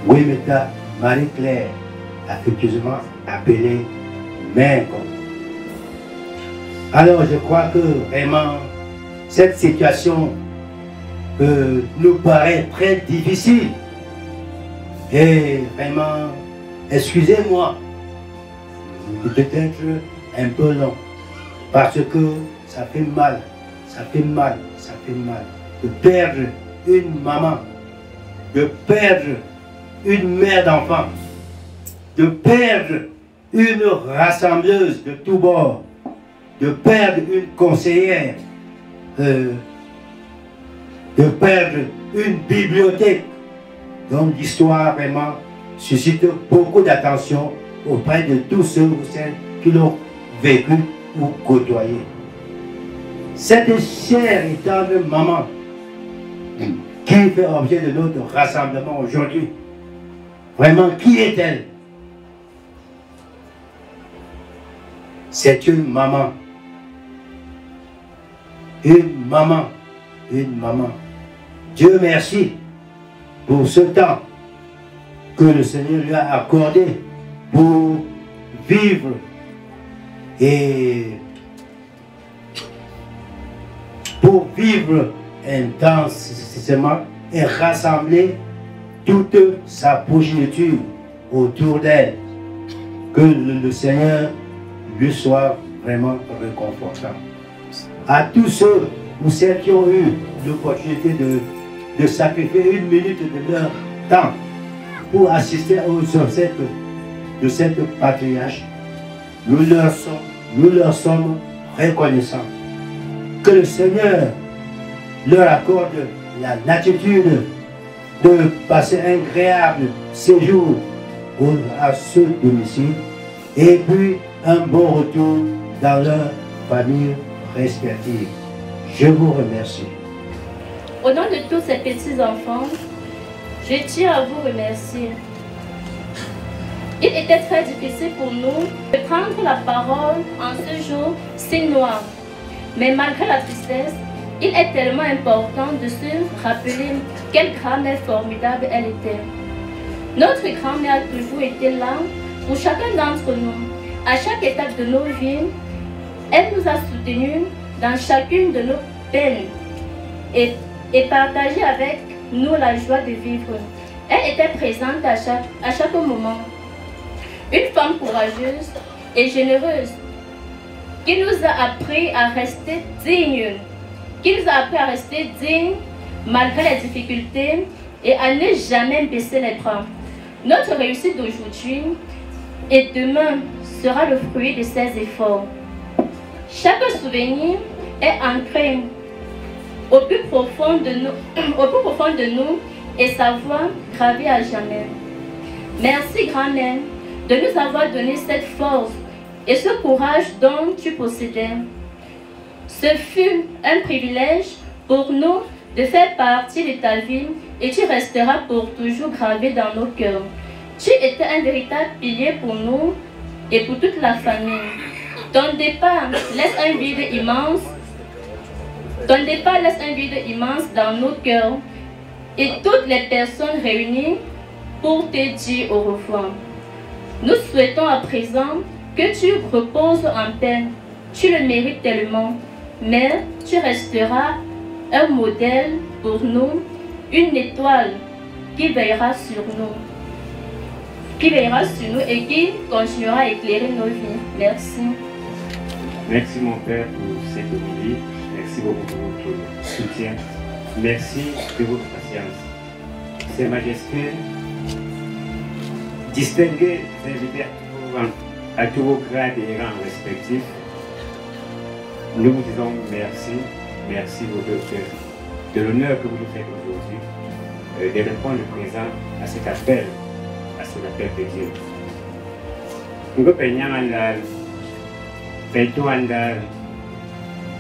Wimeta Marie-Claire, affectueusement appelée Mère. Alors je crois que vraiment cette situation nous paraît très difficile et vraiment, excusez-moi, peut-être un peu long, parce que ça fait mal, de perdre une maman, de perdre une mère d'enfant, de perdre une rassembleuse de tous bords, de perdre une conseillère de perdre une bibliothèque dont l'histoire vraiment suscite beaucoup d'attention auprès de tous ceux ou celles qui l'ont vécu ou côtoyé. Cette chère et tendre maman qui fait objet de notre rassemblement aujourd'hui, vraiment, qui est-elle? C'est une maman. Une maman. Une maman. Dieu merci pour ce temps que le Seigneur lui a accordé pour vivre intensément et rassembler toute sa progéniture autour d'elle. Que le Seigneur lui soit vraiment réconfortant. À tous ceux ou celles qui ont eu l'opportunité de sacrifier une minute de leur temps pour assister aux obsèques de cette patriarche, nous leur sommes reconnaissants. Que le Seigneur leur accorde la latitude de passer un agréable séjour à ce domicile et puis un bon retour dans leur famille respective. Je vous remercie. Au nom de tous ces petits-enfants, je tiens à vous remercier. Il était très difficile pour nous de prendre la parole en ce jour si noir. Mais malgré la tristesse, il est tellement important de se rappeler quelle grand-mère formidable elle était. Notre grand-mère a toujours été là pour chacun d'entre nous. À chaque étape de nos vies, elle nous a soutenus dans chacune de nos peines et partagé avec nous la joie de vivre. Elle était présente à chaque moment. Une femme courageuse et généreuse qui nous a appris à rester dignes, malgré les difficultés et à ne jamais baisser les bras. Notre réussite d'aujourd'hui et demain sera le fruit de ses efforts. Chaque souvenir est ancré au plus profond de nous et sa voix gravée à jamais. Merci grand-mère de nous avoir donné cette force et ce courage dont tu possédais. Ce fut un privilège pour nous de faire partie de ta vie et tu resteras pour toujours gravé dans nos cœurs. Tu étais un véritable pilier pour nous et pour toute la famille. Ton départ laisse un vide immense. Dans nos cœurs et toutes les personnes réunies pour te dire au revoir. Nous souhaitons à présent que tu reposes en paix. Tu le mérites tellement, mais tu resteras un modèle pour nous, une étoile qui veillera sur nous. Et qui continuera à éclairer nos vies. Merci. Merci mon Père pour cette homélie. Merci beaucoup pour votre soutien. Merci de votre patience. Ces majestés, distingués invités à tous vos grades et rangs respectifs, nous vous disons merci. Merci vos docteurs de l'honneur que vous nous faites aujourd'hui, de répondre présent à cet appel de Dieu. Nous penyang Petu anda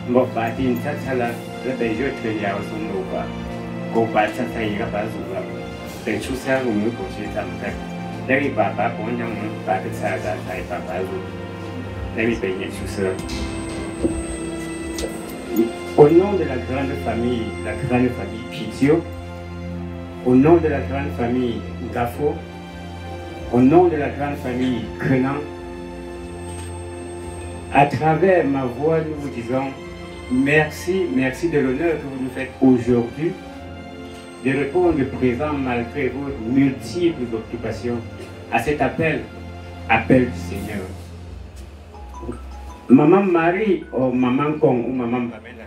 Mopatin Tatala, the Bejo Tria was on Nova. Go back to Taira Bazula. The Chusa Rumu Cochitam. Larry Baba, one young Babasaza, Papa. Let me pay Chusa. Au nom de la grande famille Pitio, au nom de la grande famille Gafo, au nom de la grande famille Krenan, à travers ma voix, nous vous disons merci, merci de l'honneur que vous nous faites aujourd'hui, de répondre présent malgré vos multiples occupations à cet appel du Seigneur. Maman Marie, ou Maman Kong, ou Maman Babela,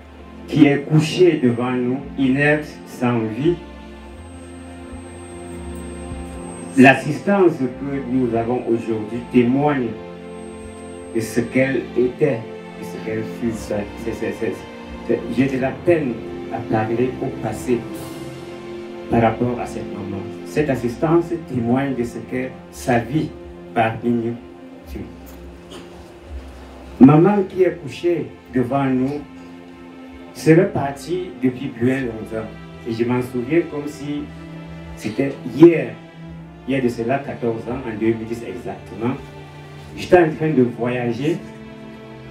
qui est couchée devant nous, inerte, sans vie, l'assistance que nous avons aujourd'hui témoigne de ce qu'elle était, de ce qu'elle fut. J'ai de la peine à parler au passé par rapport à cette maman. Cette assistance témoigne de ce que sa vie parmi nous fut. Maman qui est couchée devant nous serait partie depuis bien longtemps. Et je m'en souviens comme si c'était hier. Il y a de cela 14 ans, en 2010 exactement. J'étais en train de voyager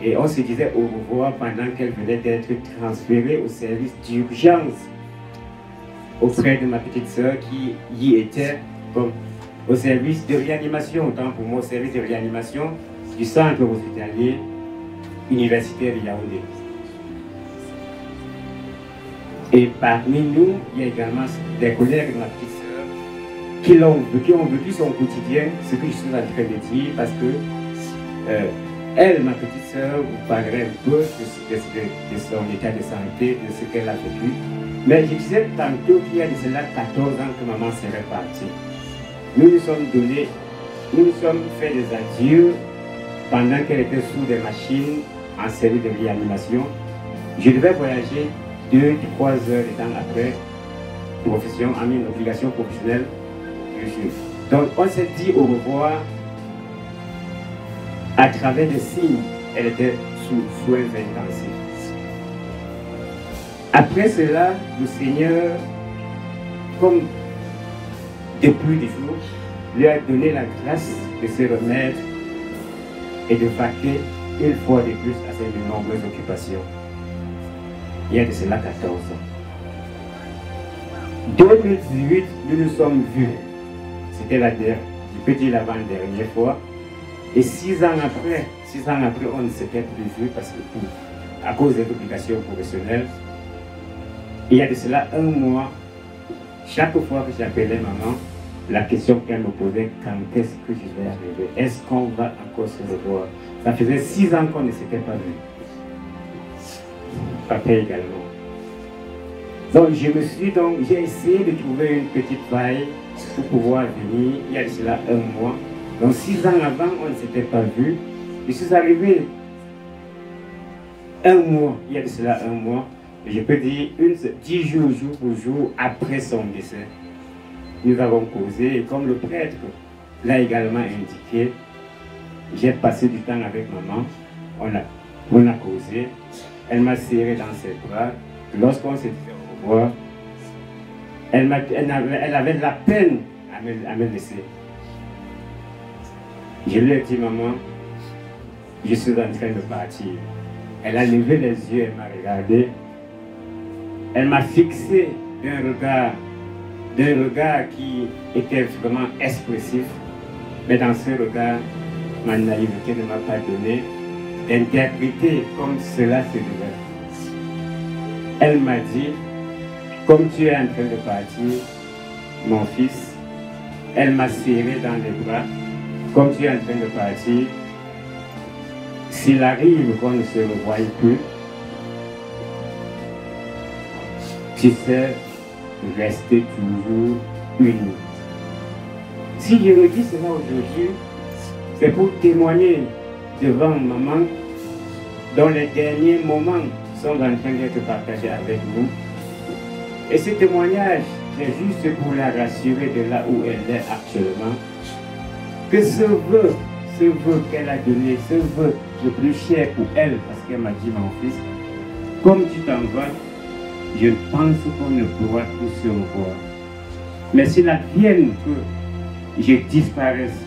et on se disait au revoir pendant qu'elle venait d'être transférée au service d'urgence auprès de ma petite sœur qui y était comme au service de réanimation, autant pour moi au service de réanimation du centre hospitalier universitaire de Yaoundé. Et parmi nous, il y a également des collègues de ma petite sœur qui ont vécu son quotidien, ce que je suis en train de dire, parce que elle, ma petite sœur, vous parlerait un peu de son état de santé, de ce qu'elle a vécu. Mais je disais tantôt qu'il y a de cela 14 ans que maman serait partie. Nous nous sommes donnés, nous nous sommes fait des adieux pendant qu'elle était sous des machines en service de réanimation. Je devais voyager 2-3 heures de temps après, profession, à une obligation professionnelle. Donc on s'est dit au revoir à travers des signes. Elle était sous soins intensifs. Après cela, le Seigneur, comme depuis des jours, lui a donné la grâce de se remettre et de vaquer une fois de plus à ses de nombreuses occupations. Il y a de cela 14 ans. 2018, nous nous sommes vus. C'était la dernière, je peux dire l'avant-dernière fois. Et 6 ans après, on ne s'était plus vu parce que à cause des obligations professionnelles. Il y a de cela 1 mois, chaque fois que j'appelais maman, la question qu'elle me posait, quand est-ce que je vais arriver? Est-ce qu'on va encore se revoir? Ça faisait 6 ans qu'on ne s'était pas vu. Papa également. Donc j'ai essayé de trouver une petite faille pour pouvoir venir. Il y a de cela 1 mois. Donc 6 ans avant, on ne s'était pas vu. Je suis arrivé 1 mois, il y a de cela 1 mois. Je peux dire 10 jours, jour pour jour, après son décès. Nous avons causé, et comme le prêtre l'a également indiqué, j'ai passé du temps avec maman, on a causé, elle m'a serré dans ses bras. Lorsqu'on s'est dit au revoir, elle avait de la peine à me laisser. Je lui ai dit, maman, je suis en train de partir. Elle a levé les yeux, elle m'a regardé. Elle m'a fixé d'un regard qui était vraiment expressif. Mais dans ce regard, ma naïveté ne m'a pas donné d'interpréter comme cela se devait. Elle m'a dit, comme tu es en train de partir, mon fils, elle m'a serré dans les bras. Comme tu es en train de partir, s'il arrive qu'on ne se revoie plus, tu sais, rester toujours unis. Si je redis cela aujourd'hui, c'est pour témoigner devant maman dont les derniers moments sont en train d'être partagés avec nous. Et ce témoignage, c'est juste pour la rassurer de là où elle est actuellement. Que ce vœu qu'elle a donné, ce vœu le plus cher pour elle, parce qu'elle m'a dit, mon fils, comme tu t'en vas, je pense qu'on ne pourra plus se revoir. Mais s'il advienne que je disparaisse,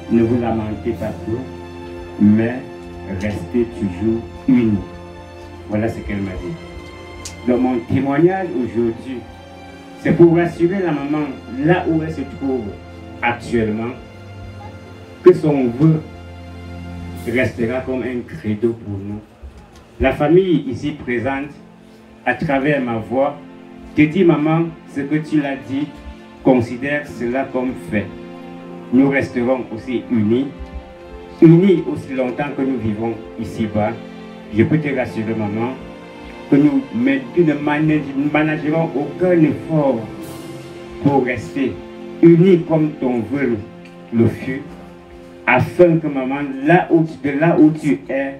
ne vous lamentez pas trop, mais restez toujours unis. Voilà ce qu'elle m'a dit. Donc mon témoignage aujourd'hui, c'est pour rassurer la maman là où elle se trouve actuellement, que son vœu restera comme un credo pour nous. La famille ici présente, à travers ma voix, te dit, maman, ce que tu l'as dit, considère cela comme fait. Nous resterons aussi unis aussi longtemps que nous vivons ici-bas. Je peux te rassurer, maman, que nous ne managerons aucun effort pour rester unis comme ton vœu le fut, afin que, maman, de là où tu es,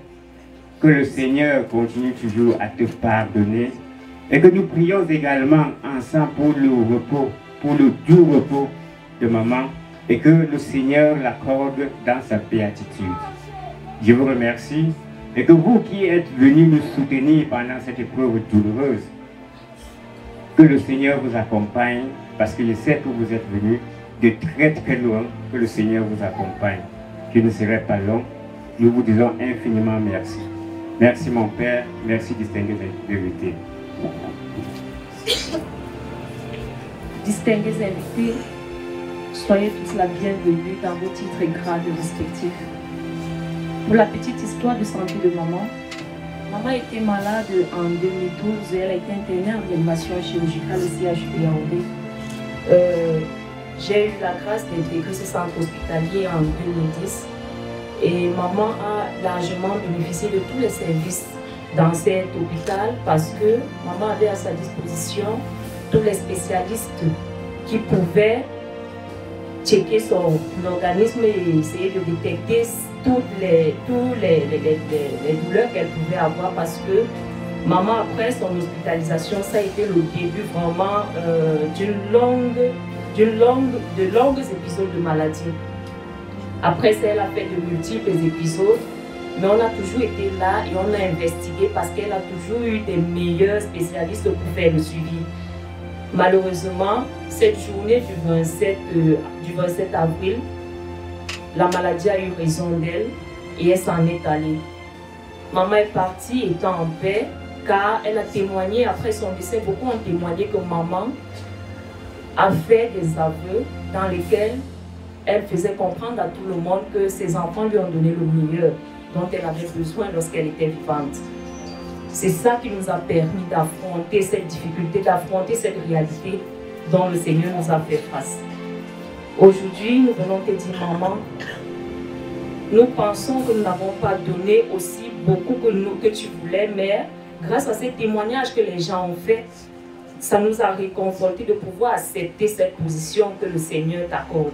que le Seigneur continue toujours à te pardonner Et que nous prions également ensemble pour le repos, pour le doux repos de maman, et que le Seigneur l'accorde dans sa béatitude. Je vous remercie, et que vous qui êtes venus nous soutenir pendant cette épreuve douloureuse, que le Seigneur vous accompagne, parce que je sais que vous êtes venus de très très loin, que le Seigneur vous accompagne. Je ne serai pas long, nous vous disons infiniment merci. Merci mon Père, merci distingués invités. Distingués invités, soyez tous la bienvenue dans vos titres et grades respectifs. Pour la petite histoire de santé de maman, maman était malade en 2012 et elle a été internée en réanimation chirurgicale au CHU Yaoundé. J'ai eu la grâce d'intégrer ce centre hospitalier en 2010 et maman a largement bénéficié de tous les services dans cet hôpital parce que maman avait à sa disposition tous les spécialistes qui pouvaient checker son organisme et essayer de détecter toutes les douleurs qu'elle pouvait avoir parce que maman, après son hospitalisation, ça a été le début vraiment de longues épisodes de maladie. Après ça, elle a fait de multiples épisodes, mais on a toujours été là et on a investigué parce qu'elle a toujours eu des meilleurs spécialistes pour faire le suivi. Malheureusement, cette journée du 27 avril, la maladie a eu raison d'elle et elle s'en est allée. Maman est partie étant en paix car elle a témoigné, après son décès, beaucoup ont témoigné que maman a fait des aveux dans lesquels elle faisait comprendre à tout le monde que ses enfants lui ont donné le meilleur dont elle avait besoin lorsqu'elle était vivante. C'est ça qui nous a permis d'affronter cette difficulté, d'affronter cette réalité dont le Seigneur nous a fait face. Aujourd'hui, nous venons te dire, maman, nous pensons que nous n'avons pas donné aussi beaucoup que tu voulais, mais grâce à ces témoignages que les gens ont fait, ça nous a réconforté de pouvoir accepter cette position que le Seigneur t'accorde.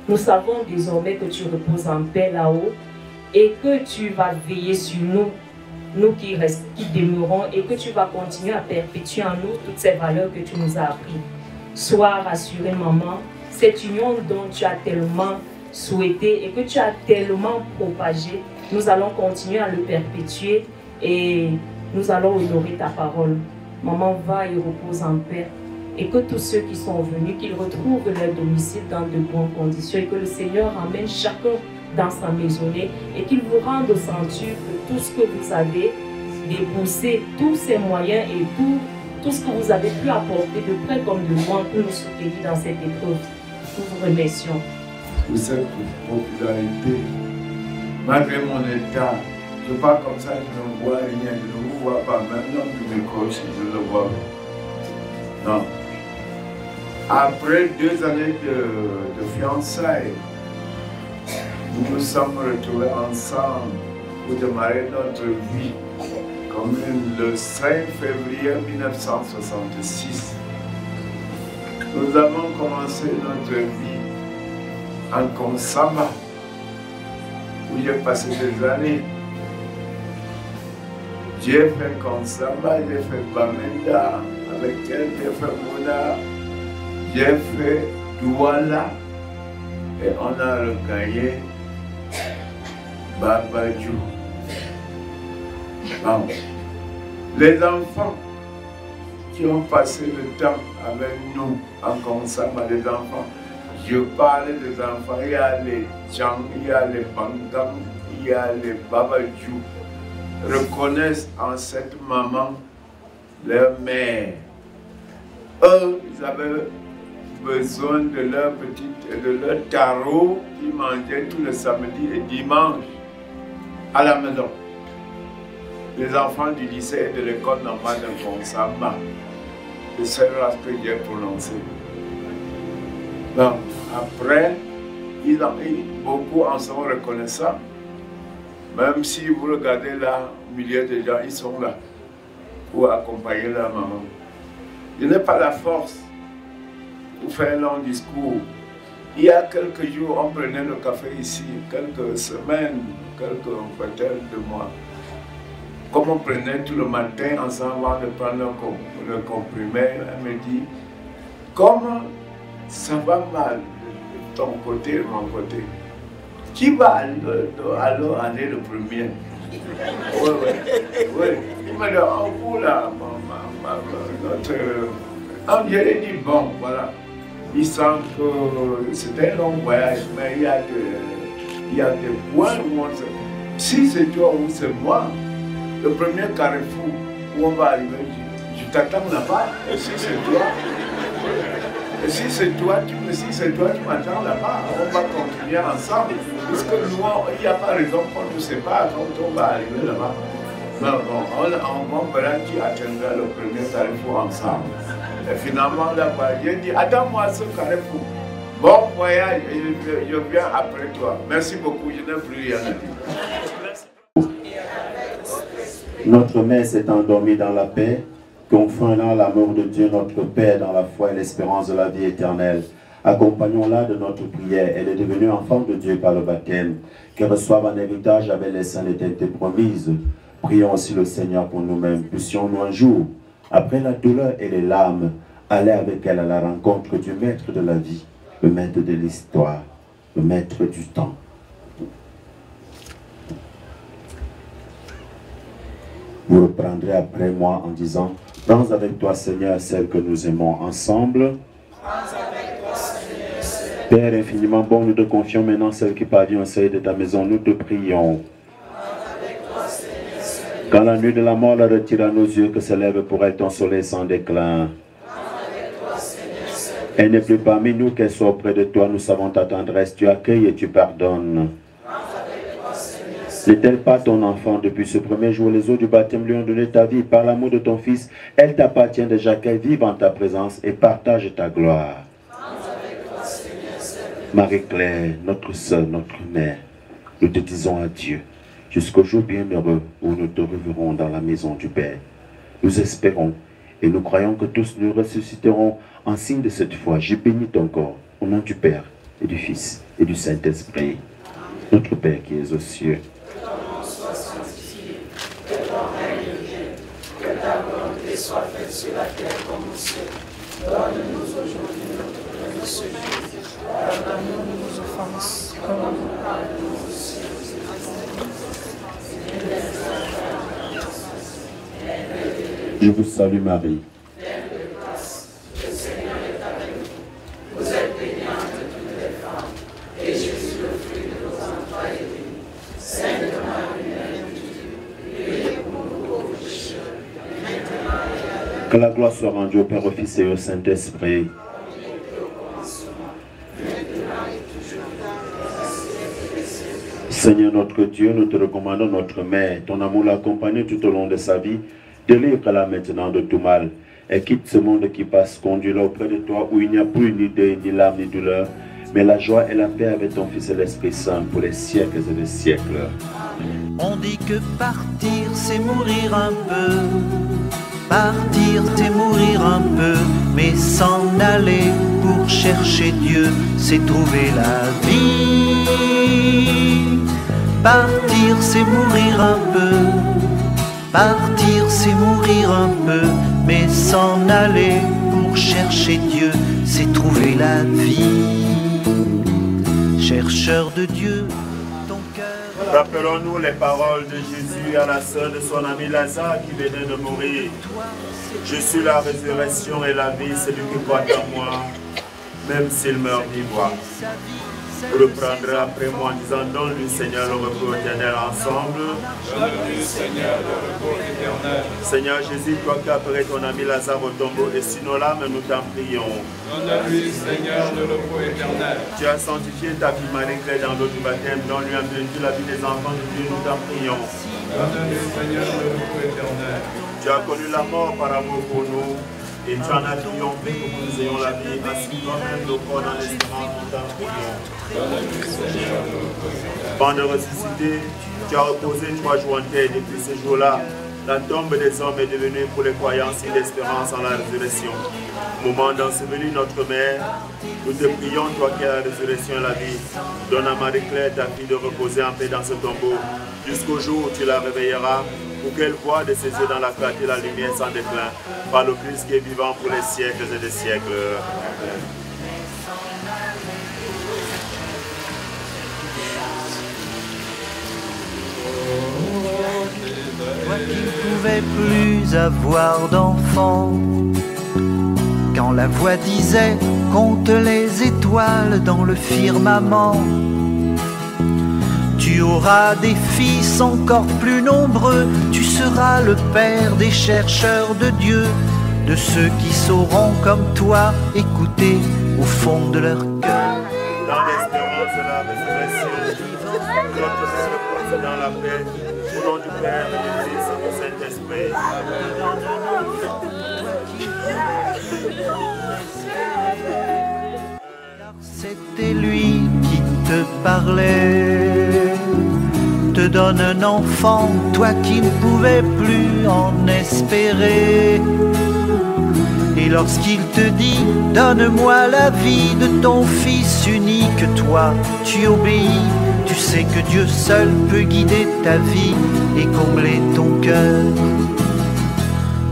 Nous savons désormais que tu reposes en paix là-haut et que tu vas veiller sur nous, nous qui demeurons, et que tu vas continuer à perpétuer en nous toutes ces valeurs que tu nous as apprises. Sois rassurée, maman, cette union dont tu as tellement souhaité et que tu as tellement propagé, nous allons continuer à le perpétuer et nous allons honorer ta parole. Maman, va et repose en paix. Et que tous ceux qui sont venus, qu'ils retrouvent leur domicile dans de bonnes conditions et que le Seigneur ramène chacun dans sa maisonnée et qu'il vous rende au centuple tout ce que vous avez déboursé, tous ces moyens et tout ce que vous avez pu apporter de près comme de loin pour nous soutenir dans cette épreuve. Nous vous remercions. Pour cette popularité, malgré mon état, je parle comme ça, je ne vois rien, je ne vous vois pas, même non plus mes coachs, je le vois. Non. Après 2 années de fiançailles, nous nous sommes retrouvés ensemble pour démarrer notre vie commune le 5 février 1966. Nous avons commencé notre vie en Konsamba, où j'ai passé des années. J'ai fait Konsamba, j'ai fait Bamenda, avec elle j'ai fait Mouna, j'ai fait Douala, et on a regagné Babadjou. Bon. Les enfants qui ont passé le temps avec nous en Konsamba, les enfants, je parle des enfants, il y a les Djang, il y a les Bangam, il y a les Babadjou, reconnaissent en cette maman leur mère. Eux, ils avaient besoin de leur petite, de leur tarot qu'ils mangeaient tous les samedis et dimanches à la maison. Les enfants du lycée et de l'école normale de Konsamba, le seul race que j'ai prononcé. Bon, après, beaucoup en sont reconnaissants. Même si vous regardez là, au milieu des gens, ils sont là pour accompagner leur maman. Je n'ai pas la force pour faire un long discours. Il y a quelques jours, on prenait le café ici, quelques semaines, quelques peut-être de mois. comme on prenait tout le matin ensemble avant de prendre le comprimé, elle me dit, comment ça va mal de ton côté, de mon côté? Qui va alors aller le premier? Oui. Il m'a dit, en vous là, notre... j'ai dit, bon, voilà. Il sent que c'était un long voyage, mais il y a des points où on se... Si c'est toi ou c'est moi, le premier carrefour où on va arriver, je t'attends là-bas. Et si c'est toi, tu m'attends là-bas, on va continuer ensemble. Parce que nous, il n'y a pas raison qu'on ne sait pas quand on va arriver là-bas. Mais bon, on verra qui atteindra le premier carrefour ensemble. Et finalement, là-bas, j'ai dit, attends-moi ce carrefour. Bon voyage, je viens après toi. Merci beaucoup, je n'ai plus rien à dire. Notre mère s'est endormie dans la paix, confondant l'amour de Dieu, notre Père, dans la foi et l'espérance de la vie éternelle. Accompagnons-la de notre prière. Elle est devenue enfant de Dieu par le baptême. Qu'elle reçoive un héritage avec les saints d'éternité promise. Prions aussi le Seigneur pour nous-mêmes. Puissions-nous un jour, après la douleur et les larmes, aller avec elle à la rencontre du Maître de la vie, le Maître de l'histoire, le Maître du temps. Vous reprendrez après moi en disant, prends avec toi, Seigneur, celle que nous aimons ensemble. Père infiniment bon, nous te confions maintenant celle qui parvient au seuil de ta maison. Nous te prions. Quand la nuit de la mort la retire à nos yeux, que s'élève pour elle ton soleil sans déclin. Elle n'est plus parmi nous, qu'elle soit auprès de toi. Nous savons ta tendresse, tu accueilles et tu pardonnes. N'est-elle pas ton enfant depuis ce premier jour? Les eaux du baptême lui ont donné ta vie. Par l'amour de ton Fils, elle t'appartient déjà, qu'elle vive en ta présence et partage ta gloire. Marie-Claire, notre sœur, notre mère, nous te disons adieu jusqu'au jour bienheureux où nous te reverrons dans la maison du Père. Nous espérons et nous croyons que tous nous ressusciterons en signe de cette foi. Je bénis ton corps au nom du Père et du Fils et du Saint-Esprit. Notre Père qui es aux cieux. Que ton nom soit sanctifié, que ton règne vienne, que ta volonté soit faite sur la terre comme au ciel. Donne-nous aujourd'hui notre pain de ce jour. Pardonne-nous nos offenses, comme nous pardonnons aussi. Je vous salue Marie. Pleine de grâce, le Seigneur est avec vous. Vous êtes bénie entre toutes les femmes, et Jésus, le fruit de vos entrailles, est béni. Sainte Marie, Mère de Dieu, priez pour nous pauvres pécheurs, maintenant et à l'heure. Que la gloire soit rendue au Père, au Fils et au Saint-Esprit. Seigneur notre Dieu, nous te recommandons notre Mère. Ton amour l'accompagne tout au long de sa vie. Délivre-la maintenant de tout mal. Et quitte ce monde qui passe, conduis-la auprès de toi où il n'y a plus ni deuil, ni larmes, ni douleur, mais la joie et la paix avec ton Fils et l'Esprit Saint pour les siècles et des siècles. On dit que partir, c'est mourir un peu. Partir, c'est mourir un peu. Mais s'en aller pour chercher Dieu, c'est trouver la vie. Partir, c'est mourir un peu. Partir, c'est mourir un peu. Mais s'en aller pour chercher Dieu, c'est trouver la vie. Chercheur de Dieu, ton cœur... Rappelons-nous les paroles de Jésus à la sœur de son ami Lazare qui venait de mourir. Je suis la résurrection et la vie, celui qui croit en moi, même s'il meurt, vivra. Vous le prendrez après moi en disant, donne-lui Seigneur le repos éternel ensemble. Donne-lui Seigneur le repos éternel. Seigneur Jésus, toi qui as appelé ton ami Lazare au tombeau, et sinon l'âme, nous t'en prions. Donne-lui Seigneur le repos éternel. Tu as sanctifié ta fille Marie-Claire dans l'eau du baptême, donne-lui en plénitude la vie des enfants de Dieu, nous t'en prions. Donne-lui Seigneur le repos éternel. Tu as connu la mort par amour pour nous, et tu en as triomphé pour que nous ayons la vie, ainsi toi-même nos corps dans l'espérance, nous t'en prions. Donne-lui Seigneur le repos éternel. Avant de ressusciter, tu as reposé 3 jours en terre. Depuis ce jour-là, la tombe des hommes est devenue pour les croyants signe d'espérance en la résurrection. Moment d'ensevelir notre mère, nous te prions, toi qui as la résurrection et la vie, donne à Marie-Claire, ta fille, de reposer en paix dans ce tombeau. jusqu'au jour où tu la réveilleras, pour qu'elle voie de ses yeux dans la clarté la lumière sans déclin, par le Christ qui est vivant pour les siècles et des siècles. Amen. Toi qui ne pouvais plus avoir d'enfant, quand la voix disait compte les étoiles dans le firmament, tu auras des fils encore plus nombreux, tu seras le père des chercheurs de Dieu, de ceux qui sauront comme toi écouter au fond de leur cœur. Dans l'espérance de la résurrection, notre Père dans la paix, au nom du Père et du Fils et du Saint-Esprit. C'était lui qui te parlait, te donne un enfant, toi qui ne pouvais plus en espérer. Et lorsqu'il te dit, donne-moi la vie de ton fils unique, toi, tu obéis, tu sais que Dieu seul peut guider ta vie et combler ton cœur.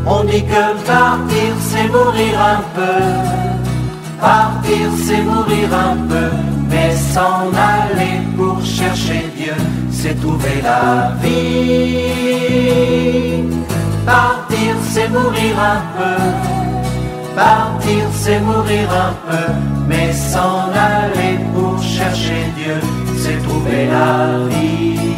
On dit que partir c'est mourir un peu, partir c'est mourir un peu, mais s'en aller pour chercher Dieu, c'est trouver la vie. Partir c'est mourir un peu, partir c'est mourir un peu, mais s'en aller pour chercher Dieu, c'est trouver la vie.